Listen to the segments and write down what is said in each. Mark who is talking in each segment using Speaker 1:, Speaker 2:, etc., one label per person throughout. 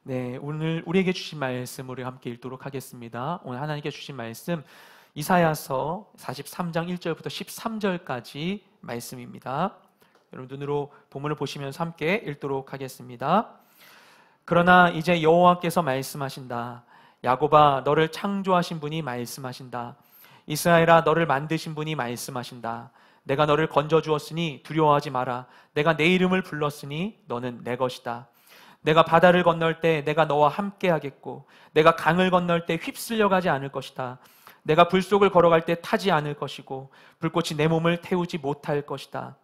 Speaker 1: 네, 오늘 우리에게 주신 말씀 우리 함께 읽도록 하겠습니다. 오늘 하나님께 주신 말씀 이사야서 43장 1절부터 13절까지 말씀입니다. 여러분 눈으로 본문을 보시면서 함께 읽도록 하겠습니다. 그러나 이제 여호와께서 말씀하신다. 야곱아, 너를 창조하신 분이 말씀하신다. 이스라엘아, 너를 만드신 분이 말씀하신다. 내가 너를 건져주었으니 두려워하지 마라. 내가 내 이름을 불렀으니 너는 내 것이다. 내가 바다를 건널 때 내가 너와 함께 하겠고, 내가 강을 건널 때 휩쓸려 가지 않을 것이다. 내가 불 속을 걸어갈 때 타지 않을 것이고, 불꽃이 내 몸을 태우지 못할 것이다.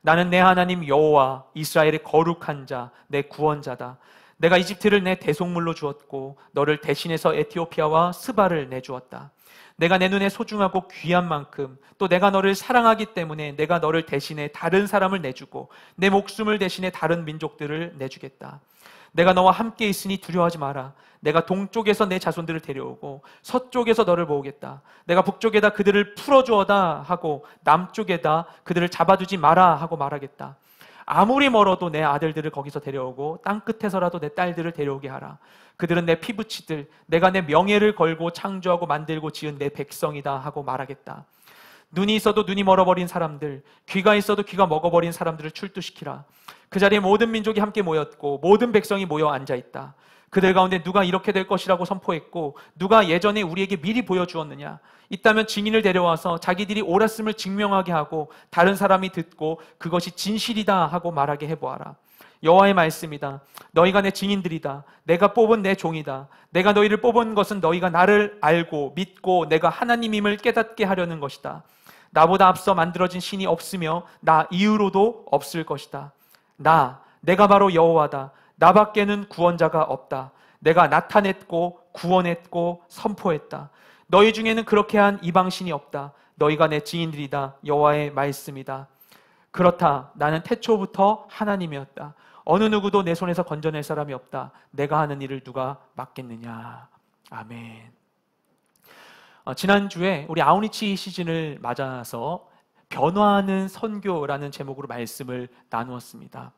Speaker 1: 나는 내 하나님 여호와, 이스라엘의 거룩한 자, 내 구원자다. 내가 이집트를 내 대속물로 주었고, 너를 대신해서 에티오피아와 스바를 내주었다. 내가 내 눈에 소중하고 귀한 만큼, 또 내가 너를 사랑하기 때문에 내가 너를 대신해 다른 사람을 내주고, 내 목숨을 대신해 다른 민족들을 내주겠다. 내가 너와 함께 있으니 두려워하지 마라. 내가 동쪽에서 내 자손들을 데려오고 서쪽에서 너를 모으겠다. 내가 북쪽에다 그들을 풀어주어다 하고 남쪽에다 그들을 잡아두지 마라 하고 말하겠다. 아무리 멀어도 내 아들들을 거기서 데려오고 땅끝에서라도 내 딸들을 데려오게 하라. 그들은 내 피부치들, 내가 내 명예를 걸고 창조하고 만들고 지은 내 백성이다 하고 말하겠다. 눈이 있어도 눈이 멀어버린 사람들, 귀가 있어도 귀가 먹어버린 사람들을 출두시키라. 그 자리에 모든 민족이 함께 모였고 모든 백성이 모여 앉아있다. 그들 가운데 누가 이렇게 될 것이라고 선포했고 누가 예전에 우리에게 미리 보여주었느냐? 있다면 증인을 데려와서 자기들이 옳았음을 증명하게 하고 다른 사람이 듣고 그것이 진실이다 하고 말하게 해보아라. 여호와의 말씀이다. 너희가 내 증인들이다. 내가 뽑은 내 종이다. 내가 너희를 뽑은 것은 너희가 나를 알고 믿고 내가 하나님임을 깨닫게 하려는 것이다. 나보다 앞서 만들어진 신이 없으며 나 이후로도 없을 것이다. 내가 바로 여호와다. 나밖에는 구원자가 없다. 내가 나타냈고 구원했고 선포했다. 너희 중에는 그렇게 한 이방신이 없다. 너희가 내 증인들이다. 여호와의 말씀이다. 그렇다. 나는 태초부터 하나님이었다. 어느 누구도 내 손에서 건져낼 사람이 없다. 내가 하는 일을 누가 막겠느냐. 아멘. 지난주에 우리 아우니치 시즌을 맞아서 변화하는 선교라는 제목으로 말씀을 나누었습니다.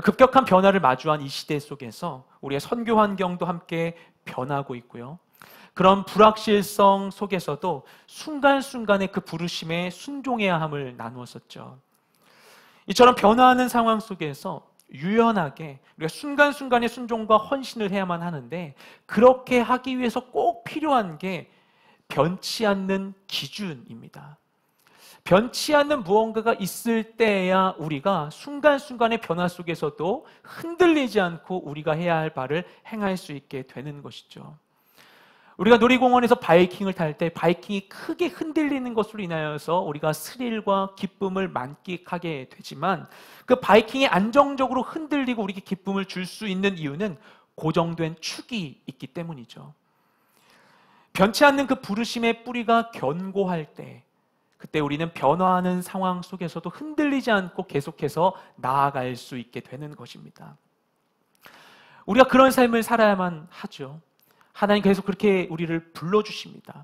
Speaker 1: 급격한 변화를 마주한 이 시대 속에서 우리의 선교 환경도 함께 변하고 있고요. 그런 불확실성 속에서도 순간순간의 그 부르심에 순종해야 함을 나누었었죠. 이처럼 변화하는 상황 속에서 유연하게 우리가 순간순간의 순종과 헌신을 해야만 하는데, 그렇게 하기 위해서 꼭 필요한 게 변치 않는 기준입니다. 변치 않는 무언가가 있을 때야 우리가 순간순간의 변화 속에서도 흔들리지 않고 우리가 해야 할 바를 행할 수 있게 되는 것이죠. 우리가 놀이공원에서 바이킹을 탈 때 바이킹이 크게 흔들리는 것으로 인하여서 우리가 스릴과 기쁨을 만끽하게 되지만, 그 바이킹이 안정적으로 흔들리고 우리에게 기쁨을 줄 수 있는 이유는 고정된 축이 있기 때문이죠. 변치 않는 그 부르심의 뿌리가 견고할 때, 그때 우리는 변화하는 상황 속에서도 흔들리지 않고 계속해서 나아갈 수 있게 되는 것입니다. 우리가 그런 삶을 살아야만 하죠. 하나님 계속 그렇게 우리를 불러주십니다.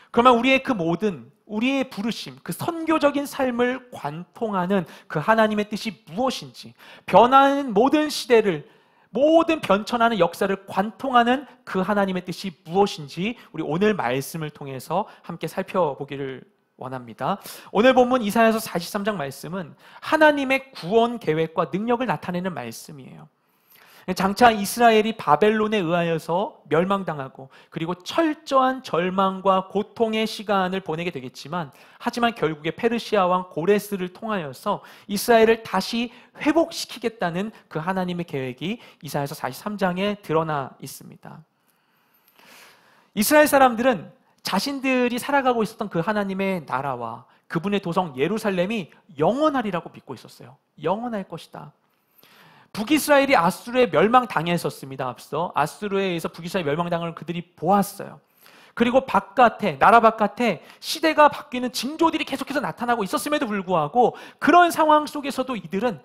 Speaker 1: 그러면 우리의 그 모든, 우리의 부르심, 그 선교적인 삶을 관통하는 그 하나님의 뜻이 무엇인지, 변하는 모든 시대를, 모든 변천하는 역사를 관통하는 그 하나님의 뜻이 무엇인지 우리 오늘 말씀을 통해서 함께 살펴보기를 원합니다. 오늘 본문 이사야서 43장 말씀은 하나님의 구원 계획과 능력을 나타내는 말씀이에요. 장차 이스라엘이 바벨론에 의하여서 멸망당하고 그리고 철저한 절망과 고통의 시간을 보내게 되겠지만, 하지만 결국에 페르시아 왕 고레스를 통하여서 이스라엘을 다시 회복시키겠다는 그 하나님의 계획이 이사야서 43장에 드러나 있습니다. 이스라엘 사람들은 자신들이 살아가고 있었던 그 하나님의 나라와 그분의 도성 예루살렘이 영원하리라고 믿고 있었어요. 영원할 것이다. 북이스라엘이 아수르에 멸망당했었습니다. 앞서 아수르에 의해서 북이스라엘 멸망당을 그들이 보았어요. 그리고 바깥에, 나라 바깥에 시대가 바뀌는 징조들이 계속해서 나타나고 있었음에도 불구하고 그런 상황 속에서도 이들은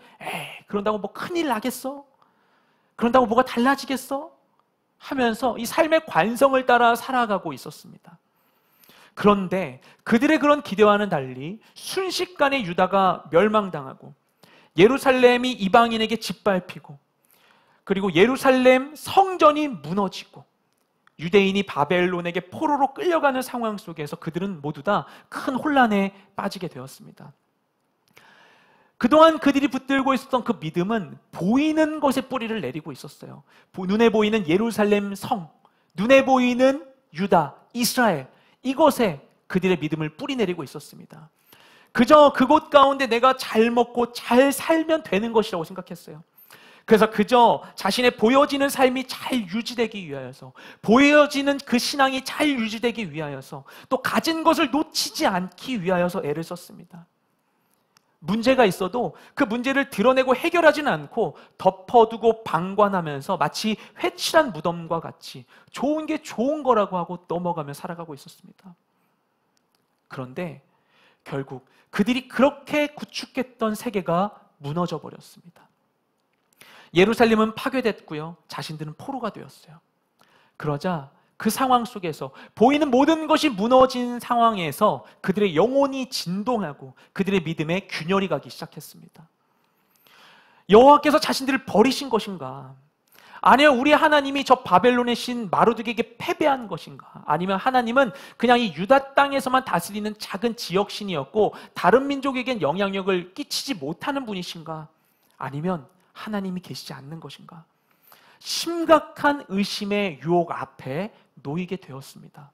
Speaker 1: 그런다고 뭐 큰일 나겠어? 그런다고 뭐가 달라지겠어? 하면서 이 삶의 관성을 따라 살아가고 있었습니다. 그런데 그들의 그런 기대와는 달리 순식간에 유다가 멸망당하고 예루살렘이 이방인에게 짓밟히고 그리고 예루살렘 성전이 무너지고 유대인이 바벨론에게 포로로 끌려가는 상황 속에서 그들은 모두 다 큰 혼란에 빠지게 되었습니다. 그동안 그들이 붙들고 있었던 그 믿음은 보이는 것에 뿌리를 내리고 있었어요. 눈에 보이는 예루살렘 성, 눈에 보이는 유다, 이스라엘, 이것에 그들의 믿음을 뿌리내리고 있었습니다. 그저 그곳 가운데 내가 잘 먹고 잘 살면 되는 것이라고 생각했어요. 그래서 그저 자신의 보여지는 삶이 잘 유지되기 위하여서, 보여지는 그 신앙이 잘 유지되기 위하여서, 또 가진 것을 놓치지 않기 위하여서 애를 썼습니다. 문제가 있어도 그 문제를 드러내고 해결하지는 않고 덮어두고 방관하면서 마치 회칠한 무덤과 같이 좋은 게 좋은 거라고 하고 넘어가며 살아가고 있었습니다. 그런데 결국 그들이 그렇게 구축했던 세계가 무너져 버렸습니다. 예루살렘은 파괴됐고요, 자신들은 포로가 되었어요. 그러자 그 상황 속에서 보이는 모든 것이 무너진 상황에서 그들의 영혼이 진동하고 그들의 믿음에 균열이 가기 시작했습니다. 여호와께서 자신들을 버리신 것인가? 아니요, 우리 하나님이 저 바벨론의 신 마르둑에게 패배한 것인가? 아니면 하나님은 그냥 이 유다 땅에서만 다스리는 작은 지역신이었고 다른 민족에겐 영향력을 끼치지 못하는 분이신가? 아니면 하나님이 계시지 않는 것인가? 심각한 의심의 유혹 앞에 놓이게 되었습니다.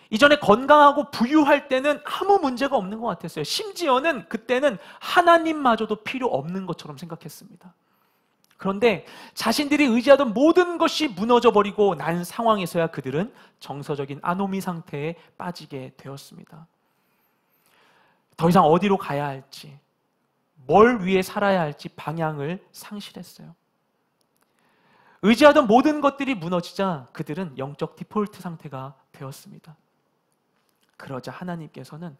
Speaker 1: 이전에 건강하고 부유할 때는 아무 문제가 없는 것 같았어요. 심지어는 그때는 하나님마저도 필요 없는 것처럼 생각했습니다. 그런데 자신들이 의지하던 모든 것이 무너져 버리고 난 상황에서야 그들은 정서적인 아노미 상태에 빠지게 되었습니다. 더 이상 어디로 가야 할지, 뭘 위해 살아야 할지 방향을 상실했어요. 의지하던 모든 것들이 무너지자 그들은 영적 디폴트 상태가 되었습니다. 그러자 하나님께서는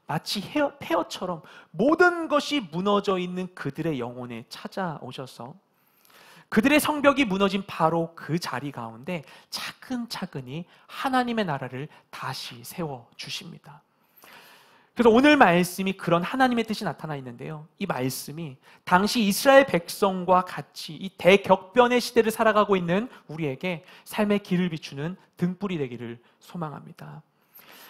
Speaker 1: 마치 폐허처럼 모든 것이 무너져 있는 그들의 영혼에 찾아오셔서 그들의 성벽이 무너진 바로 그 자리 가운데 차근차근히 하나님의 나라를 다시 세워주십니다. 그래서 오늘 말씀이 그런 하나님의 뜻이 나타나 있는데요, 이 말씀이 당시 이스라엘 백성과 같이 이 대격변의 시대를 살아가고 있는 우리에게 삶의 길을 비추는 등불이 되기를 소망합니다.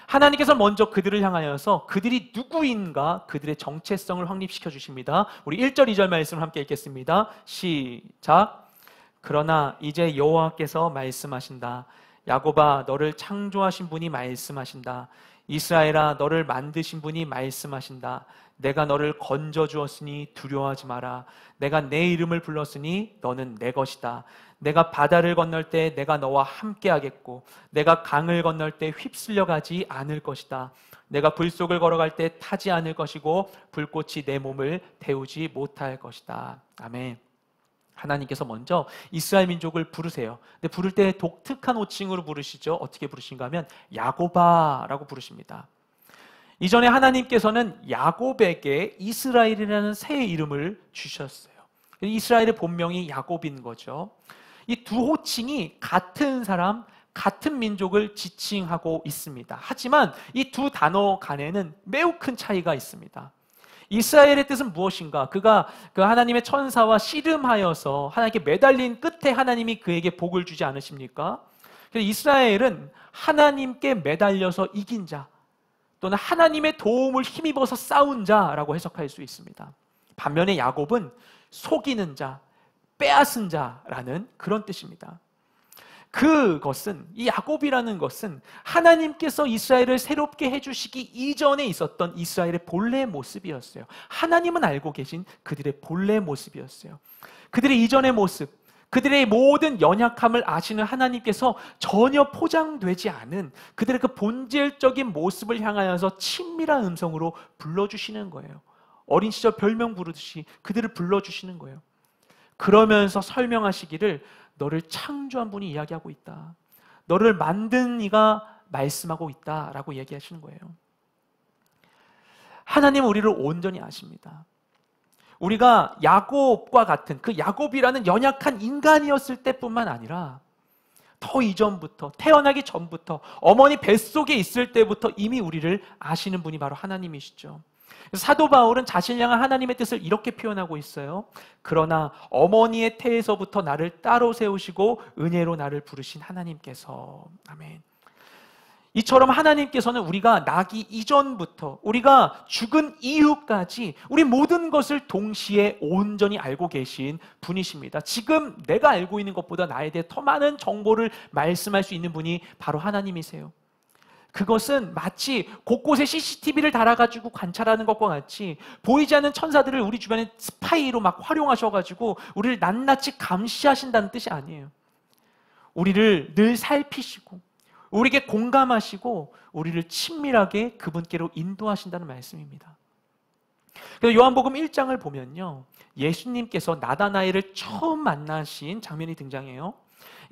Speaker 1: 하나님께서 먼저 그들을 향하여서 그들이 누구인가 그들의 정체성을 확립시켜 주십니다. 우리 1절 2절 말씀을 함께 읽겠습니다. 시작. 그러나 이제 여호와께서 말씀하신다. 야곱아, 너를 창조하신 분이 말씀하신다. 이스라엘아, 너를 만드신 분이 말씀하신다. 내가 너를 건져주었으니 두려워하지 마라. 내가 내 이름을 불렀으니 너는 내 것이다. 내가 바다를 건널 때 내가 너와 함께하겠고 내가 강을 건널 때 휩쓸려 가지 않을 것이다. 내가 불 속을 걸어갈 때 타지 않을 것이고 불꽃이 내 몸을 태우지 못할 것이다. 아멘. 하나님께서 먼저 이스라엘 민족을 부르세요. 근데 부를 때 독특한 호칭으로 부르시죠. 어떻게 부르신가 하면 야곱아라고 부르십니다. 이전에 하나님께서는 야곱에게 이스라엘이라는 새 이름을 주셨어요. 이스라엘의 본명이 야곱인 거죠. 이 두 호칭이 같은 사람, 같은 민족을 지칭하고 있습니다. 하지만 이 두 단어 간에는 매우 큰 차이가 있습니다. 이스라엘의 뜻은 무엇인가? 그가 그 하나님의 천사와 씨름하여서 하나님께 매달린 끝에 하나님이 그에게 복을 주지 않으십니까? 그래서 이스라엘은 하나님께 매달려서 이긴 자, 또는 하나님의 도움을 힘입어서 싸운 자라고 해석할 수 있습니다. 반면에 야곱은 속이는 자, 빼앗은 자라는 그런 뜻입니다. 그것은, 이 야곱이라는 것은 하나님께서 이스라엘을 새롭게 해주시기 이전에 있었던 이스라엘의 본래 모습이었어요. 하나님은 알고 계신 그들의 본래 모습이었어요. 그들의 이전의 모습, 그들의 모든 연약함을 아시는 하나님께서 전혀 포장되지 않은 그들의 그 본질적인 모습을 향하여서 친밀한 음성으로 불러주시는 거예요. 어린 시절 별명 부르듯이 그들을 불러주시는 거예요. 그러면서 설명하시기를 너를 창조한 분이 이야기하고 있다. 너를 만든 이가 말씀하고 있다라고 얘기하시는 거예요. 하나님은 우리를 온전히 아십니다. 우리가 야곱과 같은 그 야곱이라는 연약한 인간이었을 때뿐만 아니라 더 이전부터, 태어나기 전부터, 어머니 뱃속에 있을 때부터 이미 우리를 아시는 분이 바로 하나님이시죠. 사도 바울은 자신을 향한 하나님의 뜻을 이렇게 표현하고 있어요. 그러나 어머니의 태에서부터 나를 따로 세우시고 은혜로 나를 부르신 하나님께서. 아멘. 이처럼 하나님께서는 우리가 나기 이전부터 우리가 죽은 이후까지 우리 모든 것을 동시에 온전히 알고 계신 분이십니다. 지금 내가 알고 있는 것보다 나에 대해 더 많은 정보를 말씀할 수 있는 분이 바로 하나님이세요. 그것은 마치 곳곳에 CCTV를 달아가지고 관찰하는 것과 같이 보이지 않는 천사들을 우리 주변에 스파이로 막 활용하셔가지고 우리를 낱낱이 감시하신다는 뜻이 아니에요. 우리를 늘 살피시고 우리에게 공감하시고 우리를 친밀하게 그분께로 인도하신다는 말씀입니다. 그래서 요한복음 1장을 보면요, 예수님께서 나다나엘을 처음 만나신 장면이 등장해요.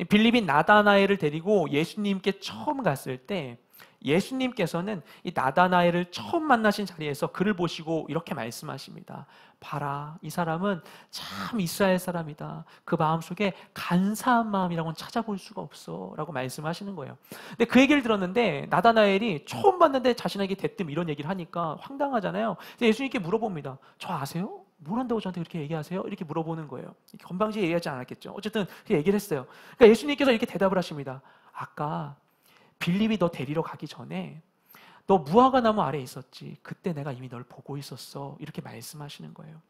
Speaker 1: 빌립이 나다나엘을 데리고 예수님께 처음 갔을 때 예수님께서는 이 나다나엘을 처음 만나신 자리에서 그를 보시고 이렇게 말씀하십니다. 봐라, 이 사람은 참 이스라엘 사람이다. 그 마음속에 간사한 마음이라고는 찾아볼 수가 없어 라고 말씀하시는 거예요. 근데 그 얘기를 들었는데 나다나엘이 처음 봤는데 자신에게 대뜸 이런 얘기를 하니까 황당하잖아요. 그래서 예수님께 물어봅니다. 저 아세요? 뭘 한다고 저한테 그렇게 얘기하세요? 이렇게 물어보는 거예요. 건방지게 얘기하지 않았겠죠. 어쨌든 그 얘기를 했어요. 그러니까 예수님께서 이렇게 대답을 하십니다. 아까 빌립이 너 데리러 가기 전에 너 무화과 나무 아래에 있었지. 그때 내가 이미 널 보고 있었어. 이렇게 말씀하시는 거예요.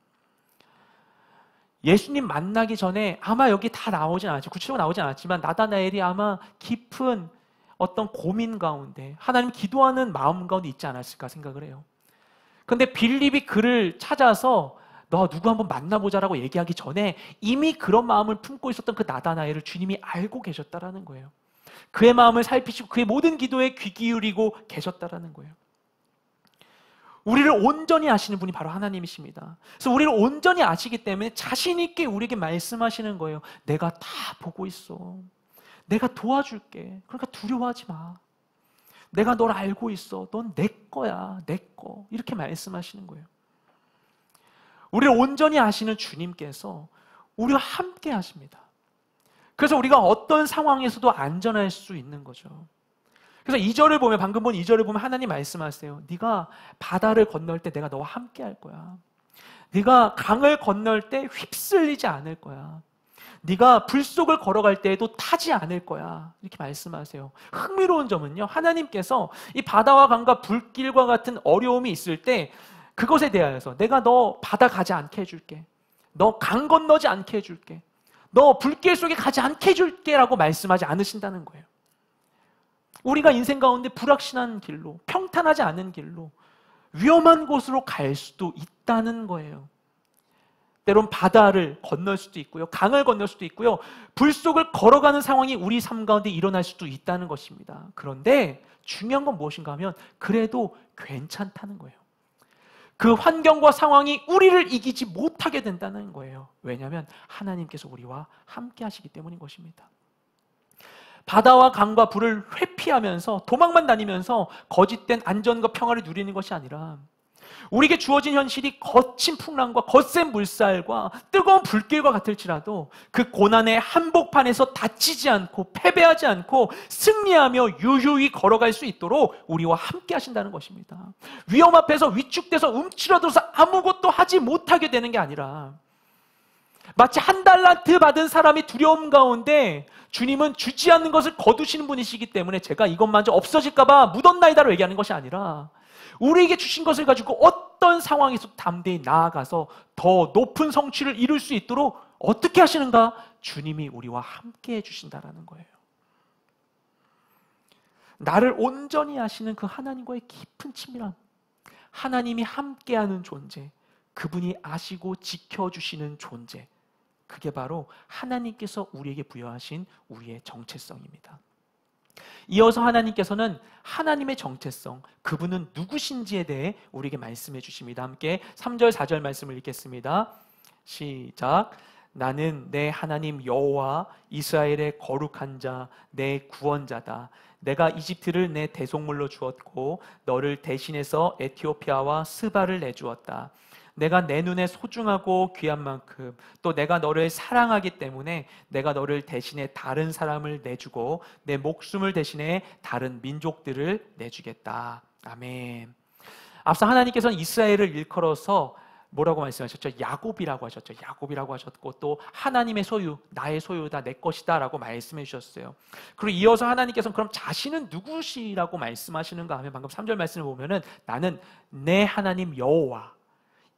Speaker 1: 예수님 만나기 전에 아마 여기 다 나오진 않았지, 구체적으로 나오진 않았지만 나다나엘이 아마 깊은 어떤 고민 가운데 하나님 기도하는 마음 가운데 있지 않았을까 생각을 해요. 그런데 빌립이 그를 찾아서 너 누구 한번 만나보자라고 얘기하기 전에 이미 그런 마음을 품고 있었던 그 나다나엘을 주님이 알고 계셨다라는 거예요. 그의 마음을 살피시고 그의 모든 기도에 귀 기울이고 계셨다라는 거예요. 우리를 온전히 아시는 분이 바로 하나님이십니다. 그래서 우리를 온전히 아시기 때문에 자신 있게 우리에게 말씀하시는 거예요. 내가 다 보고 있어. 내가 도와줄게. 그러니까 두려워하지 마. 내가 널 알고 있어. 넌 내 거야. 내 거. 이렇게 말씀하시는 거예요. 우리를 온전히 아시는 주님께서 우리와 함께 하십니다. 그래서 우리가 어떤 상황에서도 안전할 수 있는 거죠. 그래서 2절을 보면, 방금 본 2절을 보면 하나님 말씀하세요. 네가 바다를 건널 때 내가 너와 함께 할 거야. 네가 강을 건널 때 휩쓸리지 않을 거야. 네가 불 속을 걸어갈 때에도 타지 않을 거야. 이렇게 말씀하세요. 흥미로운 점은요, 하나님께서 이 바다와 강과 불길과 같은 어려움이 있을 때 그것에 대하여서 내가 너 바다 가지 않게 해줄게. 너 강 건너지 않게 해줄게. 너 불길 속에 가지 않게 해줄게 라고 말씀하지 않으신다는 거예요. 우리가 인생 가운데 불확실한 길로, 평탄하지 않은 길로, 위험한 곳으로 갈 수도 있다는 거예요. 때론 바다를 건널 수도 있고요, 강을 건널 수도 있고요, 불 속을 걸어가는 상황이 우리 삶 가운데 일어날 수도 있다는 것입니다. 그런데 중요한 건 무엇인가 하면 그래도 괜찮다는 거예요. 그 환경과 상황이 우리를 이기지 못하게 된다는 거예요. 왜냐하면 하나님께서 우리와 함께 하시기 때문인 것입니다. 바다와 강과 불을 회피하면서 도망만 다니면서 거짓된 안전과 평화를 누리는 것이 아니라 우리에게 주어진 현실이 거친 풍랑과 거센 물살과 뜨거운 불길과 같을지라도 그 고난의 한복판에서 다치지 않고 패배하지 않고 승리하며 유유히 걸어갈 수 있도록 우리와 함께 하신다는 것입니다. 위험 앞에서 위축돼서 움츠러들어서 아무것도 하지 못하게 되는 게 아니라 마치 한 달란트 받은 사람이 두려움 가운데 주님은 주지 않는 것을 거두시는 분이시기 때문에 제가 이것마저 없어질까 봐 묻었나이다로 얘기하는 것이 아니라 우리에게 주신 것을 가지고 어떤 상황에서 담대히 나아가서 더 높은 성취를 이룰 수 있도록 어떻게 하시는가? 주님이 우리와 함께 해주신다라는 거예요. 나를 온전히 아시는 그 하나님과의 깊은 친밀함, 하나님이 함께하는 존재, 그분이 아시고 지켜주시는 존재, 그게 바로 하나님께서 우리에게 부여하신 우리의 정체성입니다. 이어서 하나님께서는 하나님의 정체성, 그분은 누구신지에 대해 우리에게 말씀해 주십니다. 함께 3절 4절 말씀을 읽겠습니다. 시작. 나는 내 하나님 여호와 이스라엘의 거룩한 자, 내 구원자다. 내가 이집트를 내 대속물로 주었고 너를 대신해서 에티오피아와 스바를 내주었다. 내가 내 눈에 소중하고 귀한 만큼 또 내가 너를 사랑하기 때문에 내가 너를 대신해 다른 사람을 내주고 내 목숨을 대신해 다른 민족들을 내주겠다. 아멘. 앞서 하나님께서는 이스라엘을 일컬어서 뭐라고 말씀하셨죠? 야곱이라고 하셨죠. 야곱이라고 하셨고 또 하나님의 소유, 나의 소유다, 내 것이다 라고 말씀해 주셨어요. 그리고 이어서 하나님께서는 그럼 자신은 누구시라고 말씀하시는가 하면 방금 3절 말씀을 보면은 나는 내 하나님 여호와,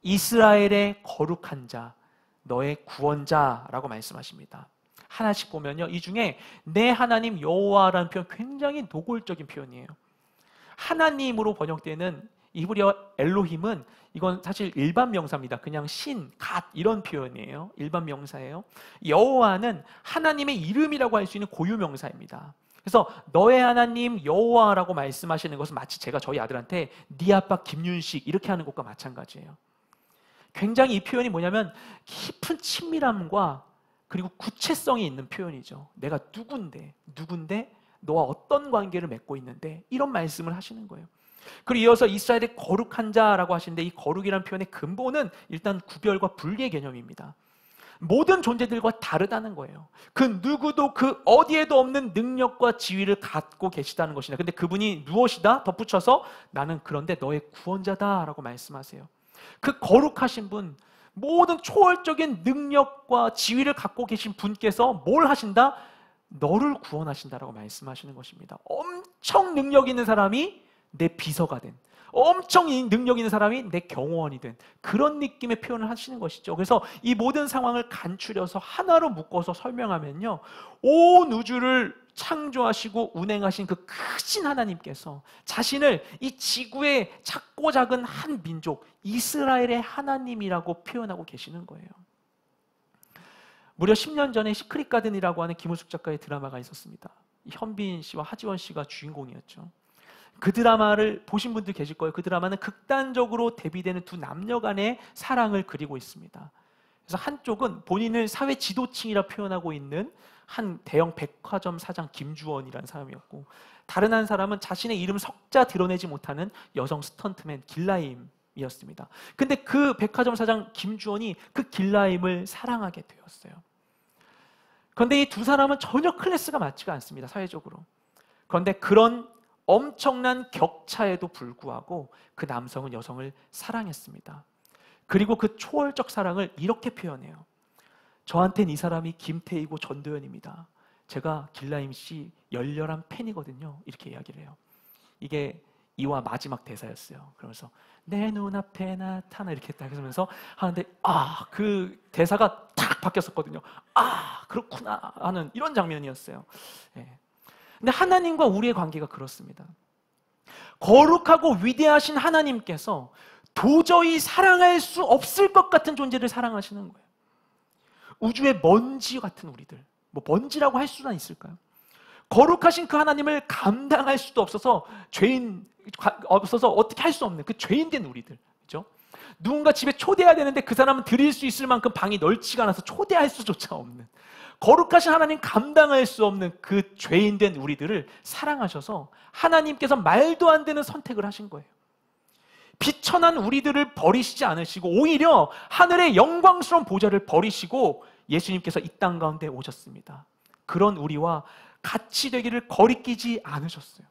Speaker 1: 이스라엘의 거룩한 자, 너의 구원자라고 말씀하십니다. 하나씩 보면요, 이 중에 내 하나님 여호와라는 표현 굉장히 노골적인 표현이에요. 하나님으로 번역되는 이브리어 엘로힘은 이건 사실 일반 명사입니다. 그냥 신, 갓 이런 표현이에요. 일반 명사예요. 여호와는 하나님의 이름이라고 할 수 있는 고유 명사입니다. 그래서 너의 하나님 여호와라고 말씀하시는 것은 마치 제가 저희 아들한테 네 아빠 김윤식 이렇게 하는 것과 마찬가지예요. 굉장히 이 표현이 뭐냐면 깊은 친밀함과 그리고 구체성이 있는 표현이죠. 내가 누군데 너와 어떤 관계를 맺고 있는데 이런 말씀을 하시는 거예요. 그리고 이어서 이스라엘의 거룩한 자라고 하시는데 이 거룩이라는 표현의 근본은 일단 구별과 분리의 개념입니다. 모든 존재들과 다르다는 거예요. 그 누구도 그 어디에도 없는 능력과 지위를 갖고 계시다는 것이다. 근데 그분이 무엇이다? 덧붙여서 나는 그런데 너의 구원자다라고 말씀하세요. 그 거룩하신 분, 모든 초월적인 능력과 지위를 갖고 계신 분께서 뭘 하신다? 너를 구원하신다라고 말씀하시는 것입니다. 엄청 능력 있는 사람이 내 비서가 된, 엄청 능력 있는 사람이 내 경호원이 된 그런 느낌의 표현을 하시는 것이죠. 그래서 이 모든 상황을 간추려서 하나로 묶어서 설명하면요, 온 우주를 창조하시고 운행하신 그 크신 하나님께서 자신을 이 지구의 작고 작은 한 민족 이스라엘의 하나님이라고 표현하고 계시는 거예요. 무려 10년 전에 시크릿 가든이라고 하는 김우숙 작가의 드라마가 있었습니다. 현빈 씨와 하지원 씨가 주인공이었죠. 그 드라마를 보신 분들 계실 거예요. 그 드라마는 극단적으로 대비되는 두 남녀 간의 사랑을 그리고 있습니다. 그래서 한쪽은 본인을 사회 지도층이라 표현하고 있는 한 대형 백화점 사장 김주원이라는 사람이었고, 다른 한 사람은 자신의 이름 석자 드러내지 못하는 여성 스턴트맨 길라임이었습니다. 근데 그 백화점 사장 김주원이 그 길라임을 사랑하게 되었어요. 그런데 이 두 사람은 전혀 클래스가 맞지가 않습니다, 사회적으로. 그런데 그런 엄청난 격차에도 불구하고 그 남성은 여성을 사랑했습니다. 그리고 그 초월적 사랑을 이렇게 표현해요. 저한텐 이 사람이 김태희고 전도연입니다. 제가 길라임 씨 열렬한 팬이거든요. 이렇게 이야기를 해요. 이게 이화 마지막 대사였어요. 그러면서 내 눈앞에 나타나 이렇게 딱 하면서 하는데 그 대사가 탁 바뀌었었거든요. 그렇구나 하는 이런 장면이었어요. 예. 근데 하나님과 우리의 관계가 그렇습니다. 거룩하고 위대하신 하나님께서 도저히 사랑할 수 없을 것 같은 존재를 사랑하시는 거예요. 우주의 먼지 같은 우리들, 뭐 먼지라고 할 수는 있을까요? 거룩하신 그 하나님을 감당할 수도 없어서 어떻게 할 수 없는 그 죄인된 우리들, 그렇죠? 누군가 집에 초대해야 되는데 그 사람은 드릴 수 있을 만큼 방이 넓지가 않아서 초대할 수조차 없는, 거룩하신 하나님 감당할 수 없는 그 죄인된 우리들을 사랑하셔서 하나님께서 말도 안 되는 선택을 하신 거예요. 비천한 우리들을 버리시지 않으시고 오히려 하늘의 영광스러운 보좌를 버리시고 예수님께서 이 땅 가운데 오셨습니다. 그런 우리와 같이 되기를 거리끼지 않으셨어요.